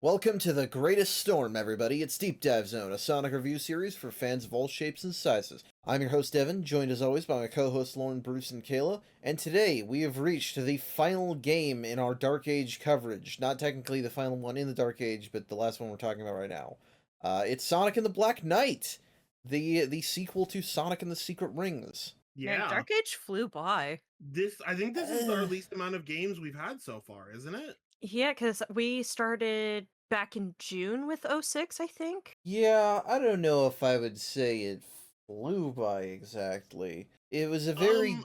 Welcome to the greatest storm, everybody. It's Deep Dive Zone, a Sonic review series for fans of all shapes and sizes. I'm your host, Evan, joined as always by my co-hosts Lauren, Bruce, and Kayla. And today, we have reached the final game in our Dark Age coverage. Not technically the final one in the Dark Age, but the last one we're talking about right now. It's Sonic and the Black Knight, the sequel to Sonic and the Secret Rings. Man, Yeah, Dark Age flew by. I think this is our least amount of games we've had so far, isn't it? Yeah, because we started back in June with '06, I think. Yeah, I don't know if I would say it flew by exactly. It was a very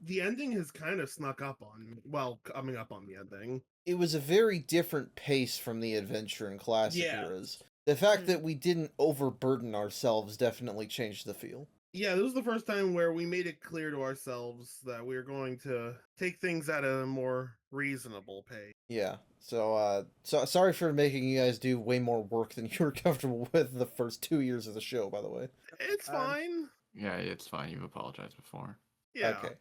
The ending has kind of snuck up on me. Well, coming up on the ending. it was a very different pace from the adventure and classic Yeah. eras. The fact that we didn't overburden ourselves definitely changed the feel. Yeah, this was the first time where we made it clear to ourselves that we were going to take things at a more reasonable pace. Yeah. So sorry for making you guys do way more work than you were comfortable with the first 2 years of the show, by the way. It's fine. Yeah, it's fine. You've apologized before. Yeah. Okay.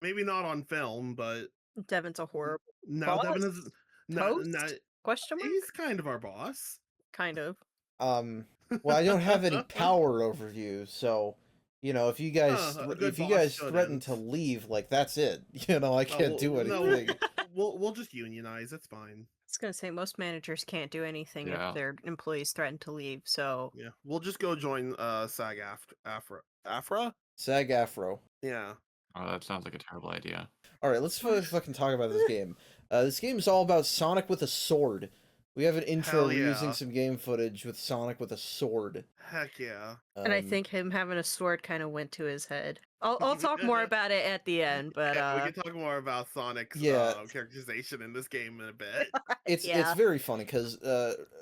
Maybe not on film, but Devin's a horrible no, boss? Devin is Toast? Question mark? he's kind of our boss. Kind of. Well, I don't have any power over you, so if you guys A good if you boss guys threaten shouldn't. to leave, like that's it. I can't do No, anything. we'll just unionize. It's fine. I was gonna say most managers can't do anything Yeah. if their employees threaten to leave. So Yeah, we'll just go join SAG Afra. SAG Afro. Yeah. Oh, that sounds like a terrible idea. All right, let's fucking talk about this game. This game is all about Sonic with a sword. We have an intro Hell yeah. using some game footage with Sonic with a sword. Heck yeah. and I Um, think him having a sword kind of went to his head. I'll talk more about it at the end, but Yeah, we can talk more about Sonic's Yeah. characterization in this game in a bit. it's yeah. very funny because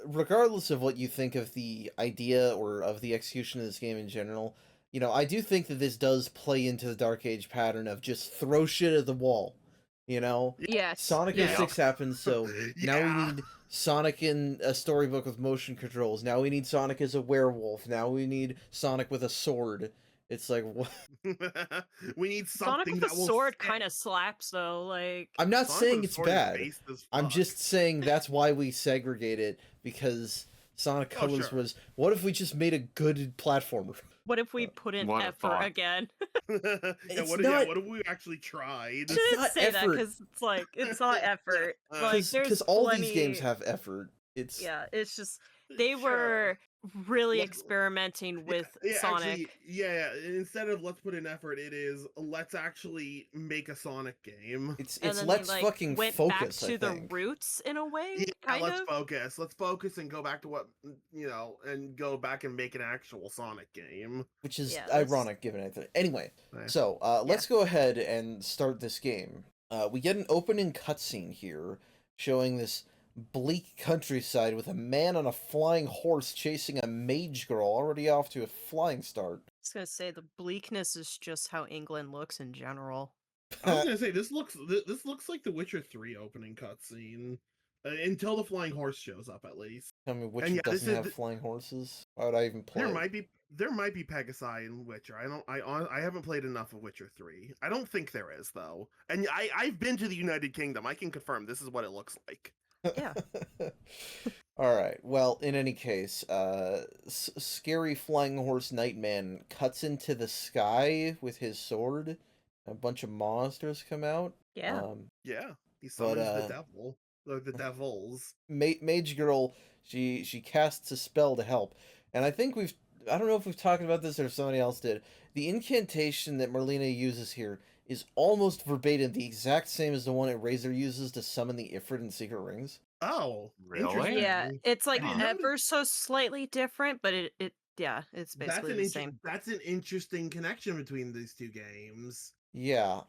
regardless of what you think of the idea or of the execution of this game in general, I do think that this does play into the Dark Age pattern of just throw shit at the wall. Yes. Sonic yes. 06 happens, so now Yeah. we need Sonic in a storybook with motion controls. Now we need Sonic as a werewolf. Now we need Sonic with a sword. It's like, what? We need Sonic something with a that will sword stick. kind of slaps though. Like I'm not Sonic saying with a it's sword is bad. based as I'm fuck. just saying that's why we segregate it, because Sonic Oh, Colors sure. was, what if we just made a good platformer? what if we put in what a effort thought. again? It's what not- if we actually tried? It's Shouldn't not say that effort. because it's like it's not effort. Like there's Because all plenty... these games have effort. It's Yeah, it's just they Sure. were really Let's- experimenting with Yeah, Sonic. Actually, yeah. Instead of let's put in effort, it is let's actually make a Sonic game. it's and then let's they, like, fucking went focus. back to I the think. roots in a way. Yeah, kind let's of. focus. Let's focus and go back to what and go back and make an actual Sonic game. Which is Yeah, that's- ironic given anything. Anyway, Nice. so let's go ahead and start this game. We get an opening cutscene here showing this bleak countryside with a man on a flying horse chasing a mage girl, already off to a flying start. I was gonna say the bleakness is just how England looks in general. I was gonna say this looks like the Witcher 3 opening cutscene until the flying horse shows up at least. Tell me which And yeah, this doesn't is have flying horses. Why would I even play? There might be Pegasi in Witcher. I haven't played enough of Witcher 3. I don't think there is though. And I've been to the United Kingdom. I can confirm this is what it looks like. Yeah. All right. Well, in any case, scary flying horse Nightman cuts into the sky with his sword. A bunch of monsters come out. Yeah. Yeah, he summons But, the devil, or the devils. Mage Girl, she casts a spell to help, and I think I don't know if we've talked about this or if somebody else did. The incantation that Merlina uses here is almost verbatim the exact same as the one Eraser uses to summon the Ifrit in Secret Rings. Oh, Really? interesting. Yeah, it's like I didn't know ever so slightly different, but it's basically the same. That's an interesting connection between these two games. Yeah,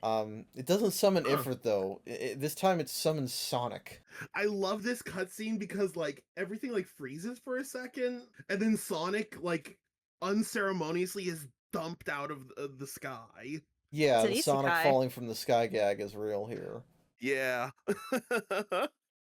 it doesn't summon Huh. Ifrit though. This time it summons Sonic. I love this cutscene because like everything like freezes for a second, and then Sonic like unceremoniously is dumped out of the sky. Yeah, It's an the Sonic isekai. falling from the sky gag is real here. Yeah.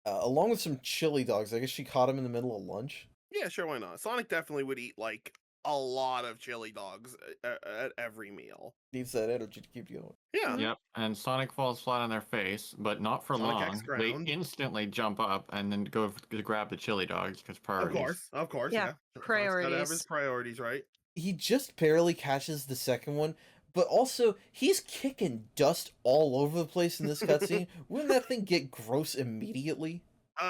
Along with some chili dogs. I guess she caught him in the middle of lunch. Yeah, sure, why not? Sonic definitely would eat like a lot of chili dogs at every meal. Needs that energy to keep going. Yeah. Yep, and Sonic falls flat on their face, but not for Sonic long. X They ground. instantly jump up and then go to grab the chili dogs because priorities. Of course, Yeah, yeah. Sonic's gotta have his priorities. priorities right. He just barely catches the second one, but also he's kicking dust all over the place in this cutscene. Wouldn't that thing get gross immediately?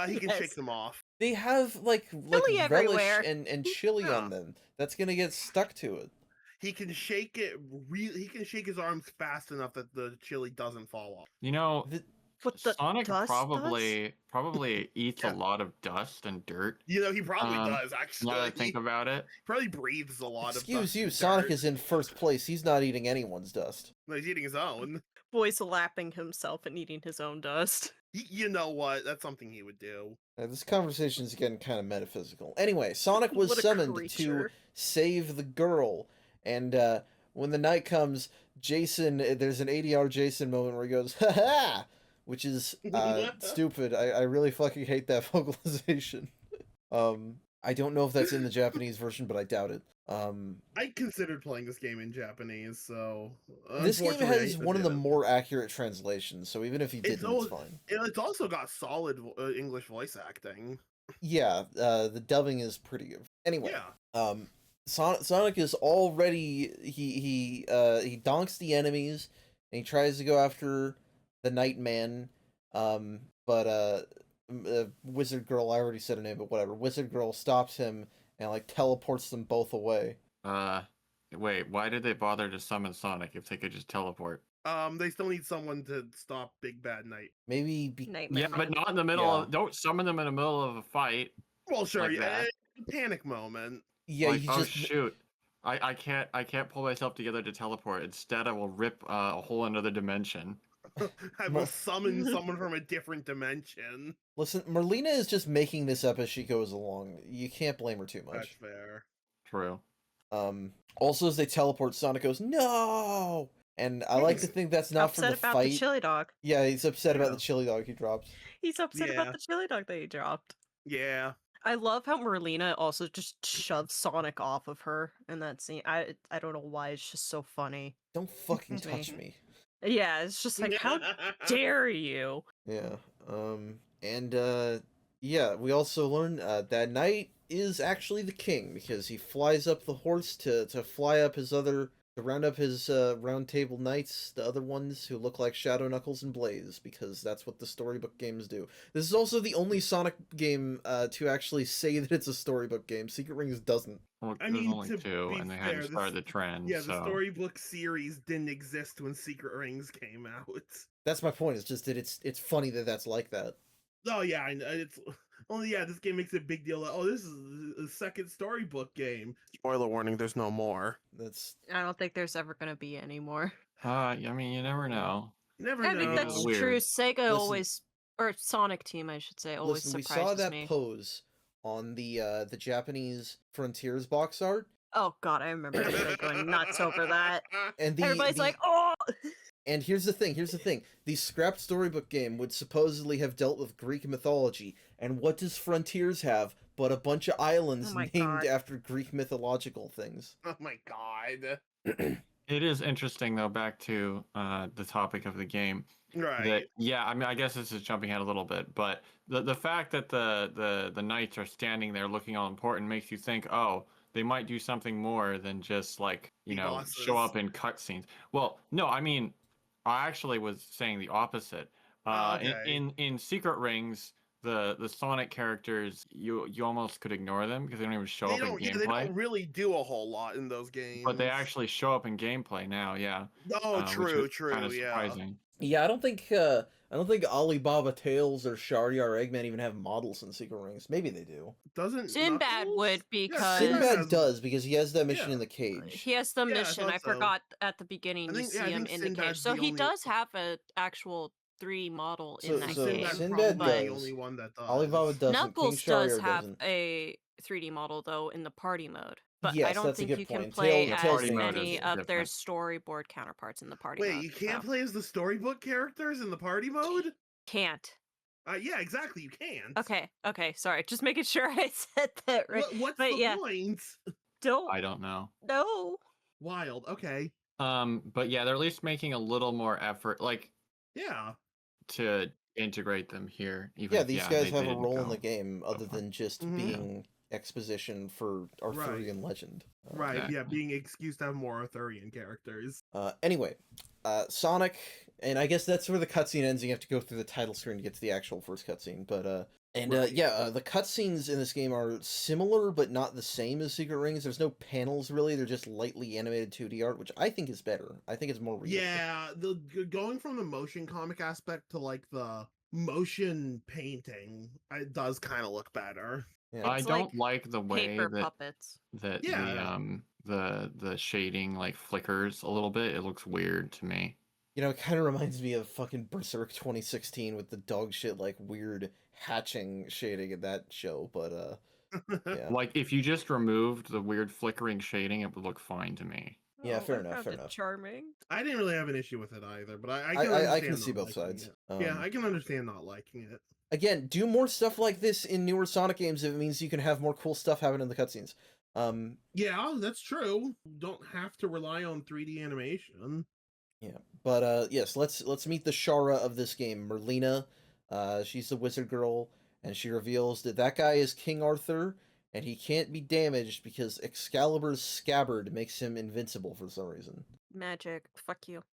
He can Yes. shake them off. They have like Chili relish everywhere. and chili Yeah. on them. That's gonna get stuck to it. He can shake it he can shake his arms fast enough that the chili doesn't fall off. You know, What the Sonic dust probably eats Yeah. a lot of dust and dirt. You know, he probably Um, does actually. Now that I think about it, Probably breathes a lot of Excuse dust you, and Sonic dirt. is in first place. He's not eating anyone's dust. No, he's eating his own. Voice lapping himself and eating his own dust. You know what? That's something he would do. This conversation is getting kind of metaphysical. Anyway, Sonic was What a summoned to creature. save the girl, and when the night comes, Jason, there's an ADR Jason moment where he goes, "Ha ha," which is stupid. I really fucking hate that vocalization. I don't know if that's in the Japanese version, but I doubt it. I considered playing this game in Japanese, so This game unfortunately, has I one of the didn't. more accurate translations, so even if you It's didn't, it's fine. It's also got solid English voice acting. Yeah, the dubbing is pretty good. Anyway, Yeah. Sonic is already he donks the enemies and he tries to go after the Nightman, but Wizard Girl, I already said her name, but whatever. Wizard Girl stops him and like teleports them both away. wait, why did they bother to summon Sonic if they could just teleport? They still need someone to stop Big Bad Night. Maybe Nightmare Yeah, but Man. not in the middle Yeah. of. Don't summon them in the middle of a fight. Well, sure, Like yeah, that. panic moment. yeah, Like, you oh just shoot, I can't pull myself together to teleport. Instead, I will rip a whole another dimension. I will summon someone from a different dimension. listen. Merlina is just making this up as she goes along. You can't blame her too That's much. fair. True. Also, as they teleport, Sonic goes no, and I like to think that's not for Upset the about fight. the chili dog. Yeah, he's upset about Yeah. the chili dog he dropped. He's upset Yeah. about the chili dog that he dropped. Yeah. I love how Merlina also just shoves Sonic off of her in that scene. I don't know why, it's just so funny. Don't fucking To touch me. me. Yeah, it's just like, how dare you? Yeah. Yeah, we also learn that Knight is actually the king because he flies up the horse to fly up his other to round up his round table knights, the other ones who look like Shadow Knuckles and Blaze, because that's what the storybook games do. This is also the only Sonic game to actually say that it's a storybook game. Secret Rings doesn't. Well, I there's mean, only to two, be and they fair, hadn't this- started the trend. Yeah, so. the storybook series didn't exist when Secret Rings came out. That's my point. It's just that it's funny that that's like that. Oh yeah, I know. It's only this game makes a big deal. Oh, this is a second storybook game. Spoiler warning: there's no more. That's I don't think there's ever gonna be any more. I mean, you never know. You never I know. think that's Weird. true. Sega Listen- always, or Sonic Team, I should say, always listen. We surprises saw that me. pose on the Japanese Frontiers box art, Oh god, I remember everybody going nuts over that. and Everybody's like, oh! And here's the thing, the scrapped storybook game would supposedly have dealt with Greek mythology, and what does Frontiers have but a bunch of islands Oh my named God. after Greek mythological things? Oh my god. It is interesting, though, back to the topic of the game. Right. That, yeah, I mean, I guess this is jumping ahead a little bit, but the fact that the knights are standing there looking all important makes you think, oh, they might do something more than just, like, Be show bosses. up in cutscenes. Well, no, I mean, I actually was saying the opposite. Okay. In Secret Rings, the Sonic characters, you almost could ignore them because they don't even show They up in don't, they gameplay. don't really do a whole lot in those games. But they actually show up in gameplay now, yeah. Oh, which true, was true, kinda yeah. surprising. Yeah, I don't think Alibaba Tales or Shahryar Eggman even have models in Secret Rings. Maybe they do. Doesn't Sinbad Knuckles? would because Sinbad has- does because he has that mission Yeah. in the cage. he has the Yeah, I mission. thought I so. forgot at the beginning I you think- see yeah, I him think in the cage. Sinbad's So the he only- does have an actual 3 model So- in that so game. Sinbad's Sinbad probably the does. only one that does. Alibaba doesn't. Knuckles King does Shahryar have doesn't. a 3D model though in the party mode, but I Yes, don't that's a think good you can point. play Tails- as Tails Party mode many is of their different. storyboard counterparts in the party Wait, mode. you can't so- play as the storybook characters in the party mode? Can't. Yeah, exactly. You can't. Okay, sorry. Just making sure I said that right. What's But the yeah. point? Don't. I don't know. No. Wild. Okay. But yeah, they're at least making a little more effort, like, Yeah. to integrate them here. Even Yeah, if, these yeah, guys they have a didn't role in go the game other far. than just Mhm. being exposition for Arthurian legend. Right. Yeah. Exactly. Being excused to have more Arthurian characters. Anyway, Sonic, and I guess that's where the cutscene ends. You have to go through the title screen to get to the actual first cutscene. But Right. the cutscenes in this game are similar but not the same as Secret Rings. There's no panels really. They're just lightly animated 2D art, which I think is better. I think it's more realistic. Yeah. Going from the motion comic aspect to like the motion painting, it does kind of look better. Yeah. I It's don't like like the way paper that puppets. Yeah. the shading like flickers a little bit. It looks weird to me. You know, it kind of reminds me of fucking Berserk 2016 with the dog shit, like, weird hatching shading in that show, but, yeah. Like if you just removed the weird flickering shading, it would look fine to me. Yeah, fair I enough, found fair it enough. charming. I didn't really have an issue with it either, but I can I understand can not see both liking sides. it. Yeah, I can understand not liking it. Again, do more stuff like this in newer Sonic games if it means you can have more cool stuff happen in the cutscenes. Yeah, that's true. Don't have to rely on 3D animation. Yeah, but yes, let's meet the Shara of this game, Merlina. She's the wizard girl, and she reveals that that guy is King Arthur, and he can't be damaged because Excalibur's scabbard makes him invincible for some reason. Magic. Fuck you.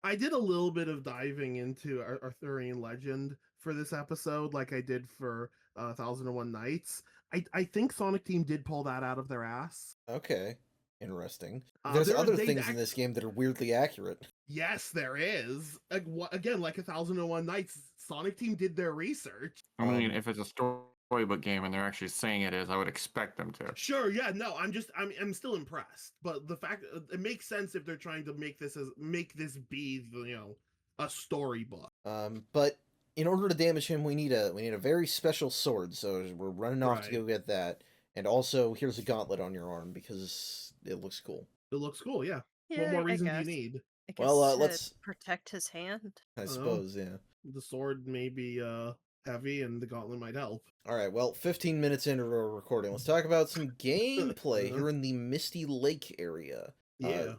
I did a little bit of diving into Arthurian legend for this episode, like I did for 1001 Nights. I think Sonic Team did pull that out of their ass. Okay, interesting. There's There- other they things in this game that are weirdly accurate. Yes, there is. Again, like 1001 Nights, Sonic Team did their research. I mean, Um, if it's a storybook game and they're actually saying it is, I would expect them to. Sure, yeah, no, I'm still impressed. But the fact it makes sense if they're trying to make this be a storybook. But in order to damage him, we need a very special sword. So we're running off to Right. go get that. And also, here's a gauntlet on your arm because it looks cool. It looks cool, yeah. Yeah, What more I reason do you guess. need? I guess Well, to let's- protect his hand. I know. suppose, yeah. The sword may be heavy, and the gauntlet might help. All right, well, 15 minutes into our recording, let's talk about some gameplay here in the Misty Lake area. Yeah.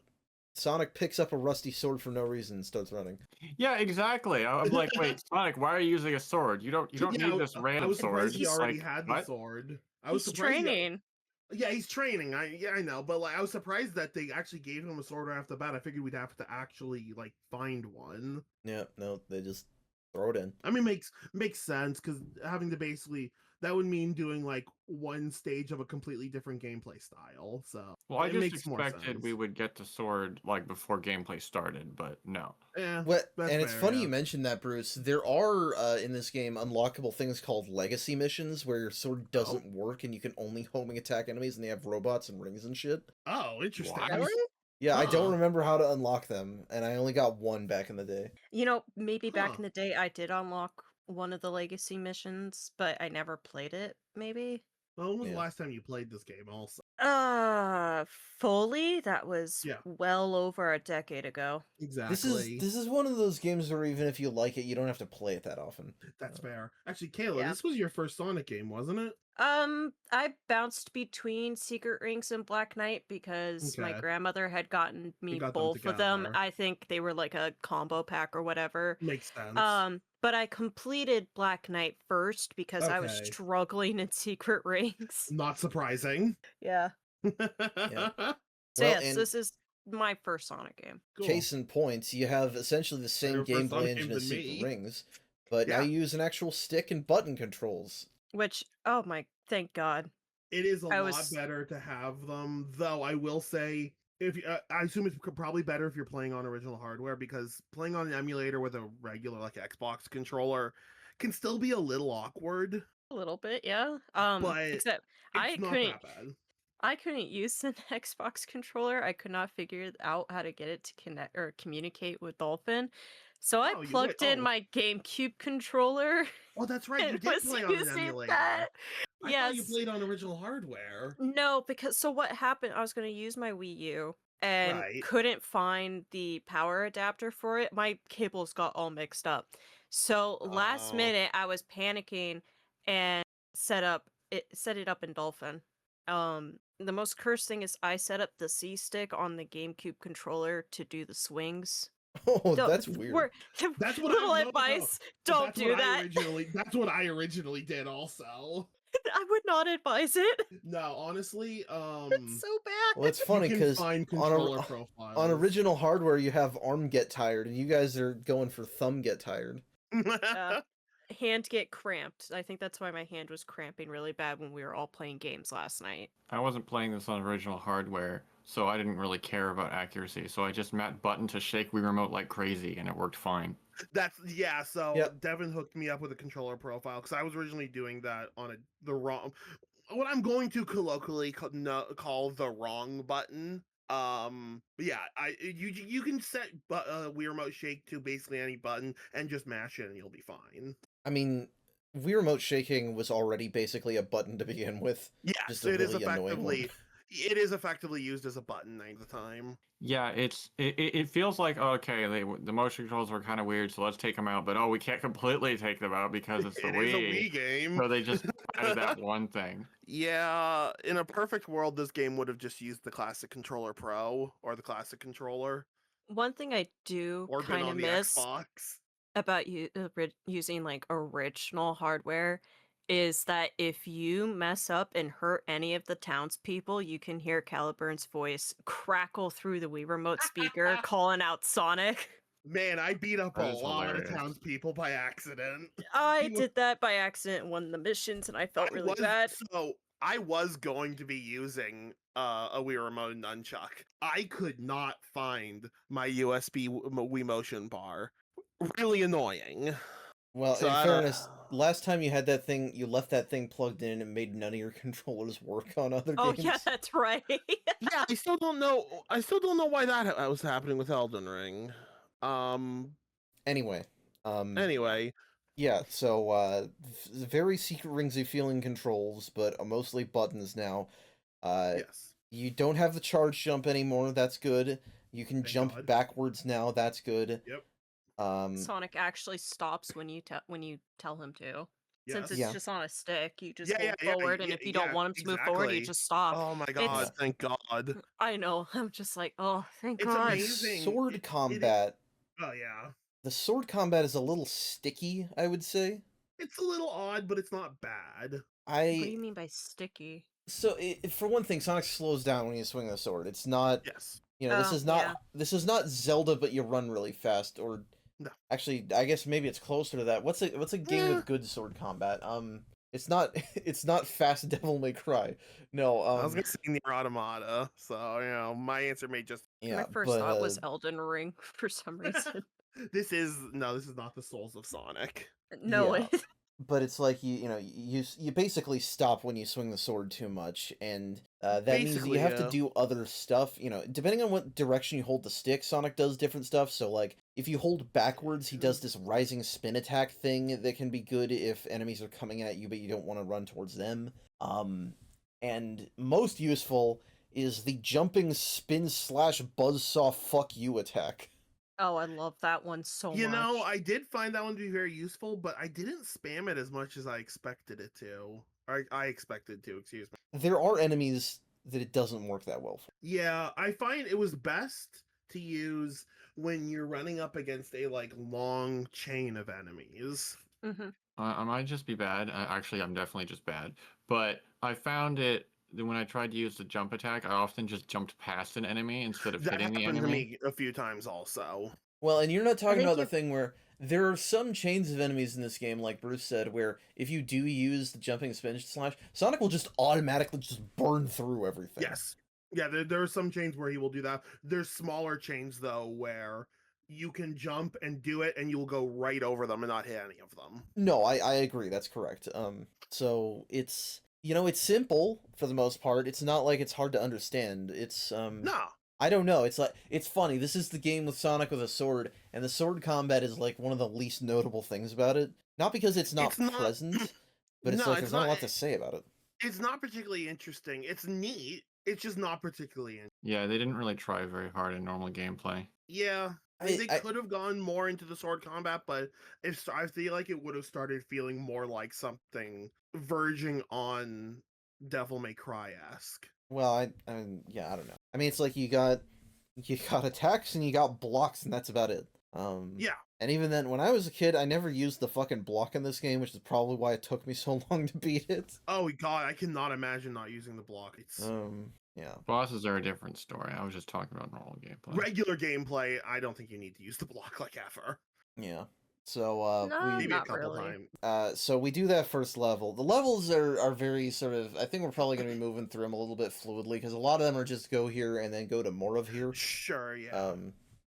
Sonic picks up a rusty sword for no reason and starts running. Yeah, exactly. I'm like, wait, Sonic, why are you using a sword? You don't Yeah, need this I random was sword. surprised he already Like, had the what? sword. I was He's surprised. training. Yeah, he's training. I know, but like I was surprised that they actually gave him a sword right off the bat. I figured we'd have to actually like find one. Yeah, no, they just throw it in. I mean, makes sense because having to basically that would mean doing like one stage of a completely different gameplay style. So Well, I it just makes more expected we sense. would get the sword like before gameplay started, but no. Yeah, What, that's and it's fair, funny yeah. you mentioned that, Bruce. There are in this game unlockable things called legacy missions where your sword doesn't work and you can only homing attack enemies and they have robots and rings and shit. Oh, interesting. What? Really? Yeah, I don't Huh. remember how to unlock them, and I only got one back in the day. You know, maybe back Huh. in the day I did unlock one of the legacy missions, but I never played it, maybe. Well, when was Yeah. the last time you played this game? Also, Fully, that was Yeah. well over a decade ago. exactly. This is one of those games where even if you like it, you don't have to play it that often. That's fair. Actually, Kayla, Yeah. this was your first Sonic game, wasn't it? I bounced between Secret Rings and Black Knight because my Okay. grandmother had gotten me got them both of them. together. I think they were like a combo pack or whatever. Makes sense. But I completed Black Knight first because I was Okay. struggling in Secret Rings. Not surprising. Yeah. So Well, yes, and- this is my first Sonic game. Cool. Case in point, you have essentially the same Better first gameplay Sonic engine game as than Secret me. Rings, but now Yeah. you use an actual stick and button controls. Which, oh my, thank God. It is a I lot was- better to have them, though. I will say, if I assume it's probably better if you're playing on original hardware because playing on an emulator with a regular like Xbox controller can still be a little awkward. A little bit, yeah. But Except It's I not couldn't that bad. I couldn't use an Xbox controller. I could not figure out how to get it to connect or communicate with Dolphin. So I Oh, you plugged in oh. my GameCube controller Oh, that's right. You and did was play on an using emulator. that. I thought you Yes. played on original hardware. No, because so what happened, I was going to use my Wii U and Right. couldn't find the power adapter for it. My cables got all mixed up. So last Oh. minute I was panicking and set it up in Dolphin. The most cursed thing is I set up the C stick on the GameCube controller to do the swings. Oh, Don't, that's weird. That's what little no, no, no. advice, don't That's do what that. That's what I originally did also. I would not advise it. No, honestly, It's so bad. Well, it's you funny can because find controller profiles. on original hardware you have arm get tired, and you guys are going for thumb get tired. Hand get cramped. I think that's why my hand was cramping really bad when we were all playing games last night. I wasn't playing this on original hardware, so I didn't really care about accuracy. So I just met button to shake Wii Remote like crazy, and it worked fine. So Yep. Devin hooked me up with a controller profile because I was originally doing that on the wrong, what I'm going to colloquially call the wrong button. But yeah, you can set Wii Remote shake to basically any button and just mash it and you'll be fine. I mean, Wii Remote shaking was already basically a button to begin with. Yes, Just a really annoying one. It is effectively used as a button 90% of the time. Yeah, it feels like, okay, the motion controls were kind of weird, so let's take them out. But we can't completely take them out because it's the It Wii. is a Wii game. So they just added that one thing. Yeah, in a perfect world, this game would have just used the classic controller Pro or the classic controller, One thing I do or been kind of on the miss Xbox. about using like original hardware is that if you mess up and hurt any of the townspeople, you can hear Caliburn's voice crackle through the Wii Remote speaker calling out Sonic. Man, I beat up a That is lot of hilarious. townspeople by accident. I did that by accident, won the missions, and I felt really bad. So I was going to be using a Wii Remote nunchuck. I could not find my USB Wii Motion bar. Really annoying. Well, So in I- fairness, last time you had that thing, you left that thing plugged in and it made none of your controllers work on other Oh games. yeah, that's right. Yeah, I still don't know. I still don't know why that was happening with Elden Ring. Anyway, Anyway, yeah, so very Secret Ringsy feeling controls, but mostly buttons now. yes. You don't have the charge jump anymore, that's good. You can Thank jump God. backwards now, that's good. Yep. Sonic actually stops when you tell him to. Since Yes. it's Yeah. just on a stick, you just Yeah, hold yeah, forward, and if you don't want him to move forward, you exactly. just stop. Oh my God! Thank God. I know. I'm just like, oh, thank It's God. amazing. Sword combat. Oh yeah. The sword combat is a little sticky, I would say. It's a little odd, but it's not bad. What do you mean by sticky? So, for one thing, Sonic slows down when you swing the sword. It's not, Yes. this Oh, is not yeah. this is not Zelda, but you run really fast. Or, No. actually, I guess maybe it's closer to that. What's a game Yeah. with good sword combat? It's not it's not Fast Devil May Cry. No, I was gonna say Nier Automata, so my answer may just. yeah, My first but, thought was Elden Ring for some reason. This is not the Souls of Sonic. No, Yeah. But it's like you basically stop when you swing the sword too much, and that means that you Basically, have to yeah. do other stuff. Depending on what direction you hold the stick, Sonic does different stuff. So like if you hold backwards, he does this rising spin attack thing that can be good if enemies are coming at you, but you don't want to run towards them. And most useful is the jumping spin / buzzsaw fuck you attack. oh, I love that one so much. I did find that one to be very useful, but I didn't spam it as much as I expected it to. Or I expected to, excuse me. There are enemies that it doesn't work that well for. Yeah, I find it was best to use when you're running up against a long chain of enemies. hmm I might just be bad. Actually, I'm definitely just bad. But I found it that when I tried to use the jump attack, I often just jumped past an enemy instead of That hitting the happened to enemy. me a few times also. Well, and you're not talking think about the if- thing where there are some chains of enemies in this game, like Bruce said, where if you do use the jumping spin slash, Sonic will just automatically just burn through everything. Yes. Yeah, there are some chains where he will do that. There's smaller chains though where you can jump and do it and you will go right over them and not hit any of them. No, I agree. That's correct. So it's it's simple for the most part. It's not like it's hard to understand. It's No. I don't know. It's funny. This is the game with Sonic with a sword, and the sword combat is like one of the least notable things about it. Not because it's not present, but it's No, like there's it's not a not- lot to say about it. It's not particularly interesting. It's neat. It's just not particularly interesting. Yeah, they didn't really try very hard in normal gameplay. Yeah. They I- could have gone more into the sword combat, but I feel like it would have started feeling more like something verging on Devil May Cry-esque. Well, I mean, yeah, I don't know. I mean, it's like you got attacks and you got blocks, and that's about it. Yeah. And even then, when I was a kid, I never used the fucking block in this game, which is probably why it took me so long to beat it. Oh god, I cannot imagine not using the block. It's Yeah. Bosses are a different story. I was just talking about normal gameplay. regular gameplay. I don't think you need to use the block like ever. Yeah. So No, Maybe a not couple really. times. so we do that first level. The levels are very sort of. I think we're probably going to be moving through them a little bit fluidly because a lot of them are just go here and then go to more of here. Sure, yeah.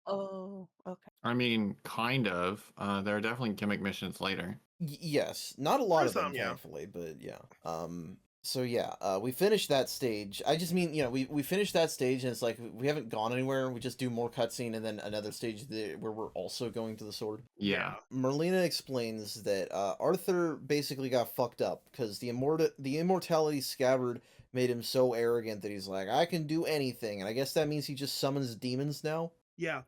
Oh, okay. I mean, kind of. There are definitely gimmick missions later. Yes, not a lot There's of them, some, yeah. thankfully, but yeah. So yeah, we finished that stage. I just mean, we finished that stage, and it's like we haven't gone anywhere. We just do more cutscene, and then another stage where we're also going to the sword. Yeah. Merlina explains that Arthur basically got fucked up because the immortality scabbard made him so arrogant that he's like, I can do anything, and I guess that means he just summons demons now. Yeah.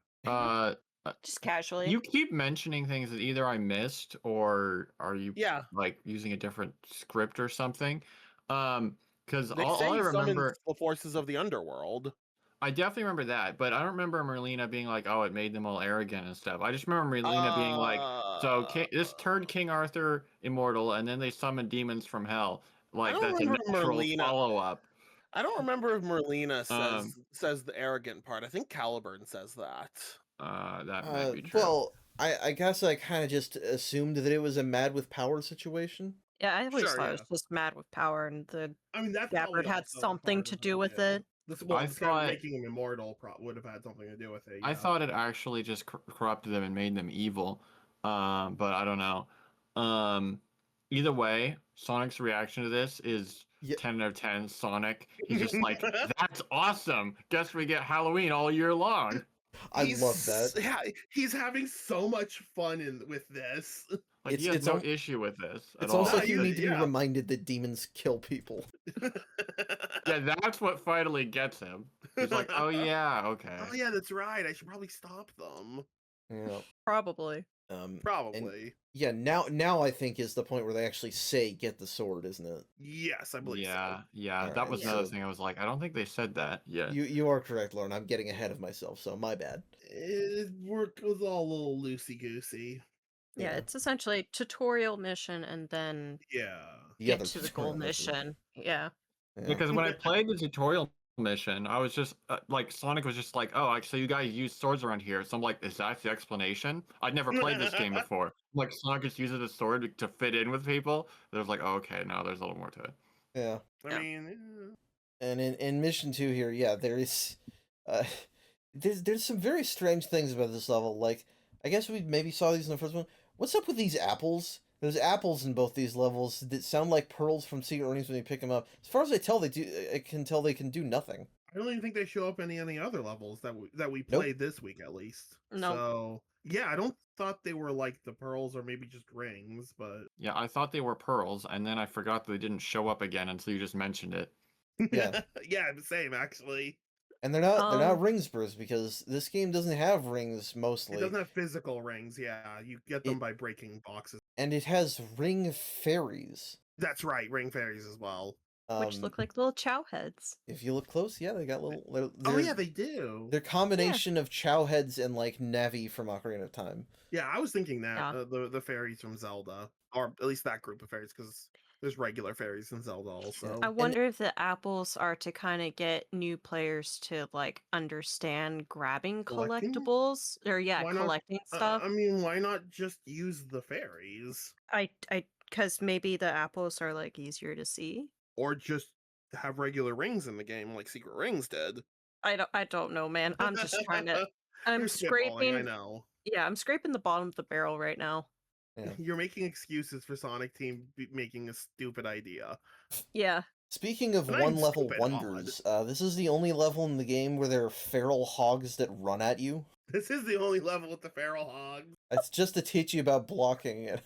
Just casually. You keep mentioning things that either I missed or are you Yeah. like using a different script or something? Because They all say I he remember, summons the forces of the underworld. I definitely remember that, but I don't remember Merlina being like, "Oh, it made them all arrogant and stuff." I just remember Merlina being like, "So this turned King Arthur immortal, and then they summoned demons from hell." Like don't that's a remember natural Merlina. follow-up. I don't remember if Merlina Um, says the arrogant part. I think Caliburn says that. That might be true. Well, I guess I kind of just assumed that it was a mad with power situation. Yeah, I always Sure, thought it yeah. was just mad with power, and the I mean, that's scabbard probably had also something part to of do with yeah. it. This I this guy thought- making him immortal would have had something to do with it. I yeah. thought it actually just corrupted them and made them evil. But I don't know. Either way, Sonic's reaction to this is 10 out of 10. Sonic, he's just like, that's awesome. Guess we get Halloween all year long. I love that. Yeah, he's having so much fun with this. Like, he has no issue with this at It's all. almost like you Yeah, need to be yeah. reminded that demons kill people. Yeah, that's what finally gets him. He's like, oh yeah, okay. Oh yeah, that's right. I should probably stop them. Yeah. Probably. Probably. Yeah, now I think is the point where they actually say get the sword, isn't it? Yes, I believe Yeah, so. yeah. All that right, was so- another thing. I was like, I don't think they said that yet. You are correct, Lauren. I'm getting ahead of myself, so my bad. It was all a little loosey goosey. Yeah, it's essentially a tutorial mission and then Yeah. get to the goal mission. Yeah. Yeah. Because when I played the tutorial mission, I was just like, Sonic was just like, oh, so you guys use swords around here. So I'm like, is that the explanation? I'd never played this game before. Like, Sonic just uses a sword to fit in with people. And I was like, oh, okay, no, there's a little more to it. Yeah. I mean, And in mission 2 here, yeah, there is there's some very strange things about this level. Like, I guess we maybe saw these in the first one. What's up with these apples? There's apples in both these levels that sound like pearls from secret earnings when you pick them up. As far as I can tell they can do nothing. I don't even think they show up in any other levels that we played this week at least. No. So yeah, I don't thought they were like the pearls or maybe just rings, but Yeah, I thought they were pearls, and then I forgot that they didn't show up again until you just mentioned it. Yeah. yeah, the same actually. And they're not Um, rings, Bruce, because this game doesn't have rings mostly. It doesn't have physical rings. Yeah, you get them by breaking boxes. And it has ring fairies. That's right, ring fairies as well. which look like little chow heads. If you look close, yeah, they got little Oh yeah, they do. They're combination of chow heads and like Navi from Ocarina of Time. Yeah, I was thinking that Yeah. the fairies from Zelda, or at least that group of fairies, because there's regular fairies in Zelda also. I wonder if the apples are to kind of get new players to like understand grabbing Collecting? collectibles or Why not- collecting stuff. I mean, why not just use the fairies, I because maybe the apples are like easier to see. or just have regular rings in the game like Secret Rings did? I don't know, man. I'm just trying to. I'm You're spitballing, scraping. I know. Yeah, I'm scraping the bottom of the barrel right now. Yeah. You're making excuses for Sonic Team making a stupid idea. Yeah. Speaking of Not even one level stupid, wonders, this is the only level in the game where there are feral hogs that run at you. This is the only level with the feral hogs. It's just to teach you about blocking it.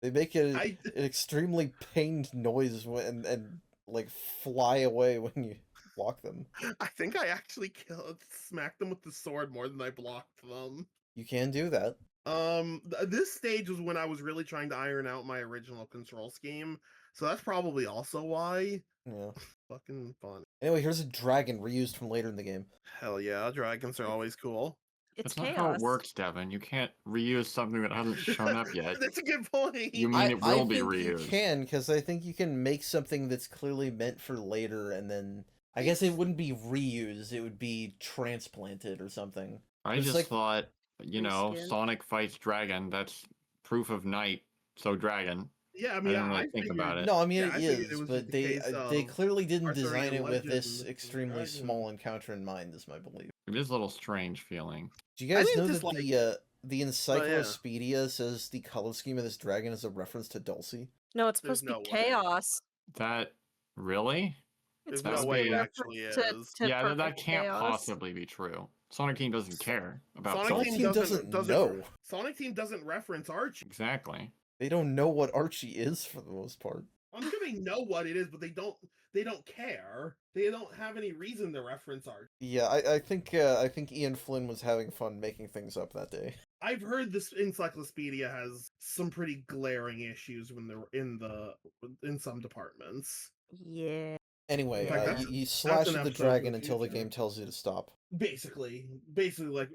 They make an extremely pained noise and like fly away when you block them. I think I actually smacked them with the sword more than I blocked them. You can do that. This stage was when I was really trying to iron out my original control scheme, so that's probably also why. Yeah. Fucking fun. Anyway, here's a dragon reused from later in the game. Hell yeah, dragons are always cool. It's That's not chaos. how it works, Devin. You can't reuse something that hasn't shown up yet. That's a good point. You mean it will be think reused? you can, because I think you can make something that's clearly meant for later, and then I guess it wouldn't be reused; it would be transplanted or something. I It's just like- thought, you know, Reskin. Sonic fights dragon. That's proof of night. So dragon. Yeah, I I mean, didn't really think about it. No, I mean yeah, it I figured it is, was but just a case they of clearly didn't Arthurian design it with this legend extremely dragon. small encounter in mind. Is my belief. It is a little strange feeling. Do you I guys didn't know that dislike the Encyclopedia says the color scheme of this dragon is a reference to Dulcie? No, it's There's supposed to be no way. chaos. That really? It's There's no supposed way to it be actually reference is. to Yeah, that perfect can't chaos. possibly be true. Sonic Team doesn't care about Sonic Team Team doesn't doesn't know. Sonic Team doesn't reference Archie. Exactly. They don't know what Archie is for the most part. I'm sure they know what it is, but they don't care. They don't have any reason to reference Archie. Yeah, I think Ian Flynn was having fun making things up that day. I've heard this encyclopedia has some pretty glaring issues when they're in some departments. Yeah. Anyway, In fact, you slash an at the episode for dragon the until the future. game tells you to stop. Basically, like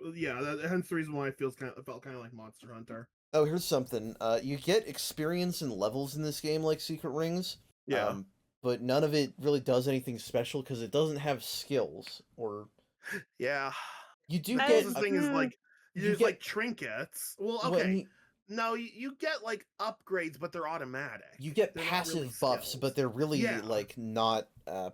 hence the reason why it felt kind of like Monster Hunter. Oh, here's something. You get experience and levels in this game like secret rings. But none of it really does anything special because it doesn't have skills or. Yeah. You do The get. closest thing is like you there's get- like trinkets. Well, well, okay. and No, you get like upgrades, but they're automatic. you get They're not passive really buffs, skills. but they're really Yeah. like not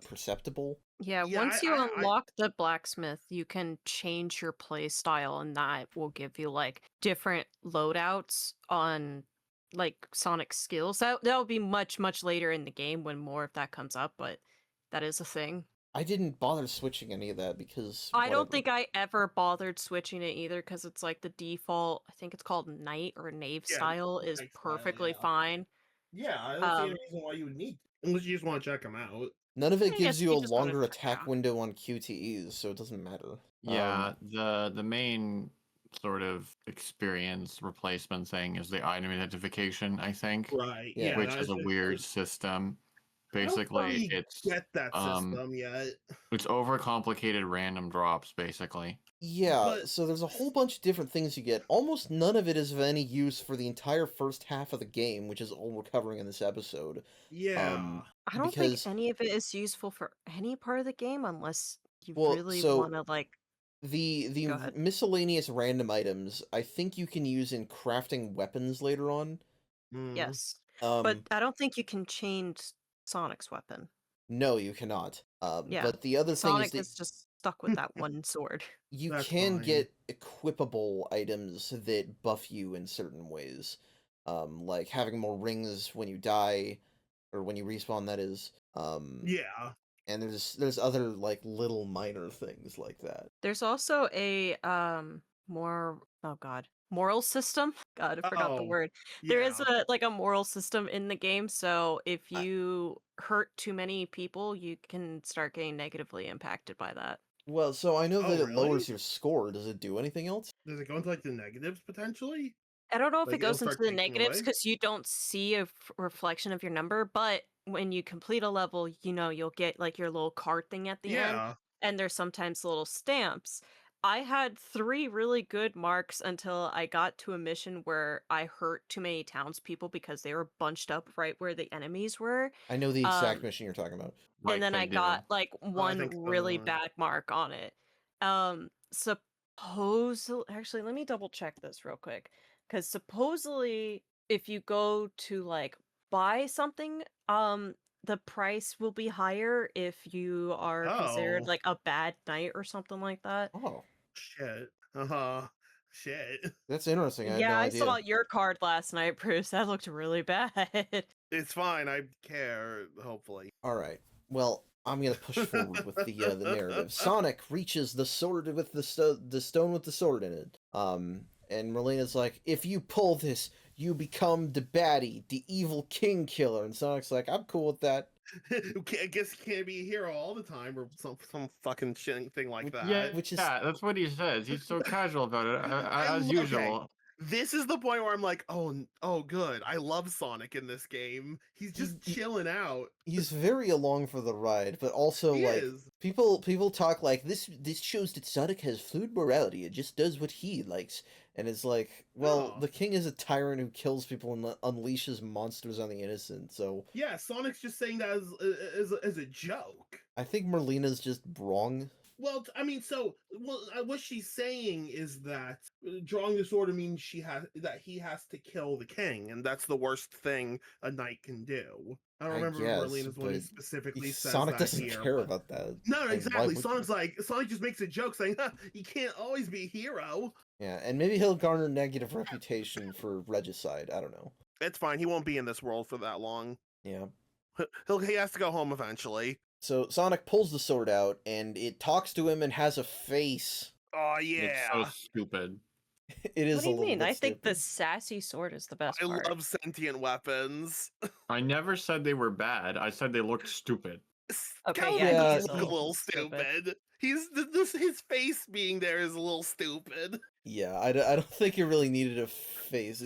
perceptible. Yeah, Yeah, once you I- unlock the blacksmith, you can change your play style, and that will give you like different loadouts on like Sonic skills. That'll be much later in the game when more of that comes up, but that is a thing. I didn't bother switching any of that because I don't whatever. think I ever bothered switching it either because it's like the default. I think it's called knight or knave Yeah, style is knight style, perfectly yeah. fine. Yeah, I don't see any reason why you would need, unless you just want to check them out. None of it I gives guess you you a just wanna longer check it attack out. window on QTEs, so it doesn't matter. Yeah, the main sort of experience replacement thing is the item identification, I think, Right. Yeah, Yeah, which is a weird system. Basically, really it's get that system yet. it's overcomplicated random drops, basically. Yeah, But- so there's a whole bunch of different things you get. Almost none of it is of any use for the entire first half of the game, which is all we're covering in this episode. Yeah. I don't because- think any of it is useful for any part of the game unless you Well, really so- want to like. The Go ahead. miscellaneous random items, I think you can use in crafting weapons later on. Mm. Yes, Um, but I don't think you can change Sonic's weapon. no, you cannot. Yeah, But the other thing Sonic is that is just stuck with that one sword. you That's can fine. get equipable items that buff you in certain ways. Like having more rings when you die, or when you respawn, that is. Yeah. And there's other like little minor things like that. There's also a moral system. God, I forgot the Oh, word. There is yeah. a moral system in the game, so if I- you hurt too many people, you can start getting negatively impacted by that. Well, so I know Oh, that it really? lowers your score. Does it do anything else? Does it go into like the negatives potentially? I don't know if Like, it goes it'll into start the taking negatives away? because you don't see a reflection of your number, but when you complete a level, you'll get like your little card thing at the end, Yeah. and there's sometimes little stamps. I had 3 really good marks until I got to a mission where I hurt too many townspeople because they were bunched up right where the enemies were. I know the exact Um, mission you're talking about. Right, and then they I do. got like one think so, really yeah. bad mark on it. Actually, let me double check this real quick. Because supposedly, if you go to like buy something, the price will be higher if you are considered Oh. like a bad knight or something like that. Oh, Shit. Shit. that's interesting. I had no Yeah, I idea. saw your card last night, Bruce. That looked really bad. It's fine. I care. Hopefully. All right. Well, I'm gonna push forward with the narrative. Sonic reaches the sword with the stone with the sword in it. And Merlina's like, if you pull this, you become the baddie, the evil king killer. And Sonic's like, I'm cool with that. I guess he can't be a hero all the time, or some fucking shit thing like that. Yeah, which is- yeah, that's what he says. He's so casual about it, as Okay. usual. This is the point where I'm like, oh, good. I love Sonic in this game. He's just chilling out. He's very along for the ride, but also He like is. people talk like this shows that Sonic has fluid morality. It just does what he likes. And it's like, well, No. the king is a tyrant who kills people and unleashes monsters on the innocent. So Yeah, Sonic's just saying that as a joke. I think Merlina's just wrong. Well, I mean, what she's saying is that drawing this order means he has to kill the king, and that's the worst thing a knight can do. I don't remember if Merlina's one who specifically says Sonic that doesn't here, care but... about that. No, Like, exactly. why would Sonic just makes a joke saying, "You can't always be a hero." Yeah, and maybe he'll garner negative reputation for regicide. I don't know. It's fine. He won't be in this world for that long. Yeah. He has to go home eventually. So Sonic pulls the sword out, and it talks to him and has a face. Oh It's yeah. so stupid. It is What do a you little mean? bit I think the stupid. sassy sword is the best I part. love sentient weapons. I never said they were bad. I said they looked stupid. Okay, yeah, Caliban he does is look a a little stupid. stupid. His face being there is a little stupid. Yeah, I don't think it really needed a face.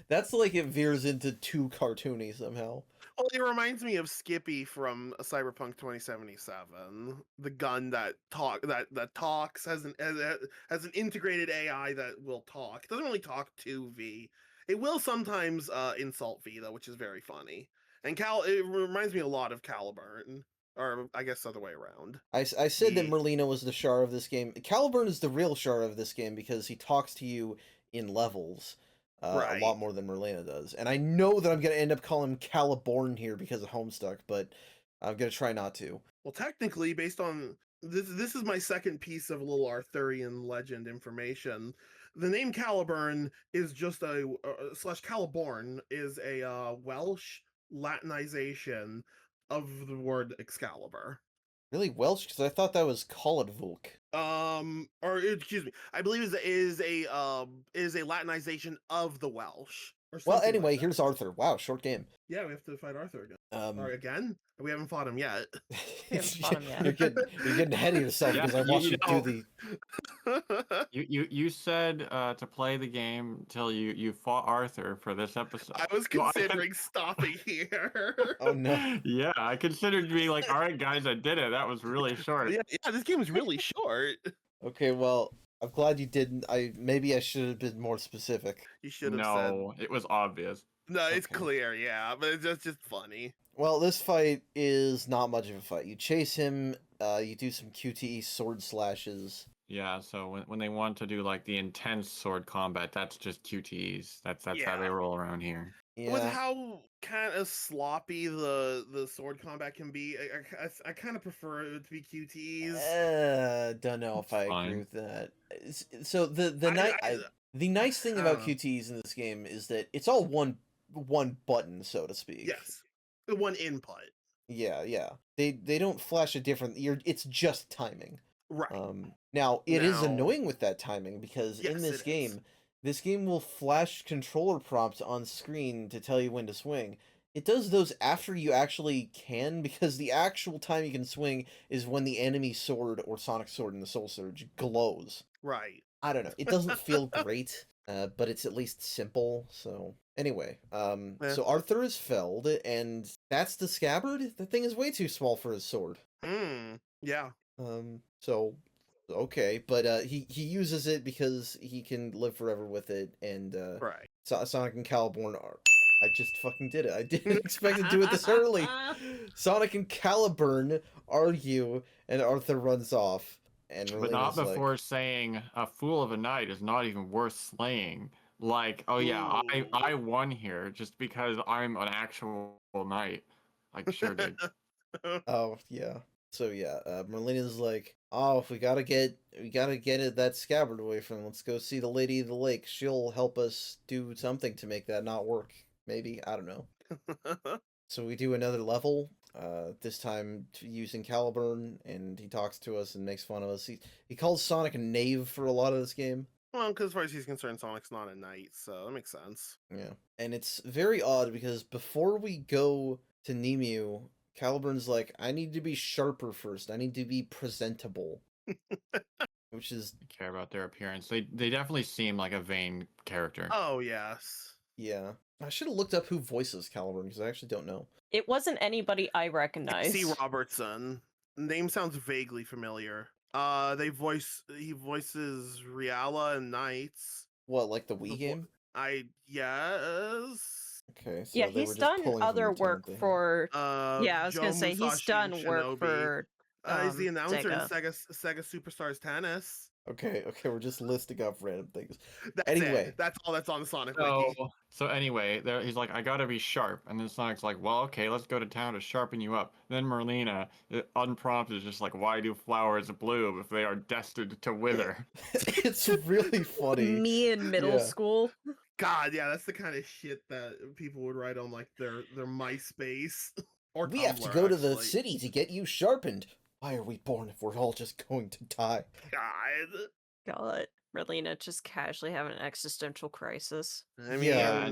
That's like it veers into too cartoony somehow. Well, it reminds me of Skippy from Cyberpunk 2077. The gun that talks has an integrated AI that will talk. It doesn't really talk to V. It will sometimes insult V though, which is very funny. And it reminds me a lot of Caliburn, or I guess other way around. I said that Yeah. Merlina was the Char of this game. Caliburn is the real Char of this game because he talks to you in levels. A Right. lot more than Merlina does. And I know that I'm going to end up calling him Caliborn here because of Homestuck, but I'm going to try not to. Well, technically, based on this is my second piece of little Arthurian legend information. The name Caliburn is just slash Caliborn is a Welsh Latinization of the word Excalibur. Really Welsh? Because I thought that was Caladvulk. Or excuse me, I believe is a Latinization of the Welsh. Or Well, something anyway, like that. here's Arthur. Wow, short game. Yeah, we have to fight Arthur again. Or again? We haven't fought him yet. We haven't fought him yet. You're getting ahead of yourself Yeah, because I watched you do the. You said to play the game till you fought Arthur for this episode. I was considering stopping here. Oh no. Yeah, I considered being like, all right, guys, I did it. That was really short. Yeah, this game is really short. Okay, well, I'm glad you didn't. Maybe I should have been more specific. You should have said. No, it was obvious. No, it's Okay. clear, yeah, but it's just funny. Well, this fight is not much of a fight. You chase him, you do some QTE sword slashes. Yeah, so when they want to do like the intense sword combat, that's just QTEs. That's how Yeah. they roll around here. Yeah. With how kind of sloppy the sword combat can be, I kind of prefer it to be QTs. Don't know if I agree Fine. with that. So the nice thing about QTEs in this game is that it's all one button, so to speak. Yes. The one input. Yeah. They don't flash a different. It's just timing. Right. Now it is Now- annoying with that timing because in Yes, this it game, is. this game will flash controller prompts on screen to tell you when to swing. It does those after you actually can because the actual time you can swing is when the enemy sword or Sonic sword in the Soul Surge glows. Right. I don't know. It doesn't feel great, but it's at least simple. So anyway, so Arthur is felled, and that's the scabbard. The thing is way too small for his sword. Yeah. So okay, but he uses it because he can live forever with it, and Right. Sonic and Caliborn are. I just fucking did it. I didn't expect to do it this early. Sonic and Caliburn argue, and Arthur runs off. And But not Merlina's before saying a fool of a knight is not even worth slaying. Like, oh yeah, I won here just because I'm an actual knight. Like, sure, dude. Oh yeah. So yeah, Merlina's like, oh, if we gotta get that scabbard away from him, let's go see the Lady of the Lake. She'll help us do something to make that not work. Maybe, I don't know. So we do another level, this time using Caliburn, and he talks to us and makes fun of us. He calls Sonic a knave for a lot of this game. Well, because as far as he's concerned, Sonic's not a knight, so that makes sense. Yeah. And it's very odd because before we go to Nemu, Caliburn's like, I need to be sharper first. I need to be presentable. which is care about their appearance. They definitely seem like a vain character. Oh yes. yeah. I should have looked up who voices Caliburn because I actually don't know. It wasn't anybody I recognize. C. Robertson. Name sounds vaguely familiar. He voices Riala and Knights. What, like the Wii game? Yes. Okay, so Yeah, they were he's just done pulling from other the work talent they had. for. Yeah, I was Joe gonna say he's Musashi done and work Shinobi. for. He's the announcer in Sega. Sega Superstars Tennis. Okay, we're just listing off random things. That's Anyway. it. That's all that's on the Sonic So, Wiki. so anyway, he's like, I gotta be sharp. And then Sonic's like, well, okay, let's go to town to sharpen you up. Then Merlina, unprompted, is just like, why do flowers bloom if they are destined to wither? It's really funny. Me in middle Yeah. school. God, yeah, that's the kind of shit that people would write on like their MySpace or We Tumblr, have to go to the actually. city to get you sharpened. Why are we born if we're all just going to die? God. Merlina just casually having an existential crisis. I mean, Yeah,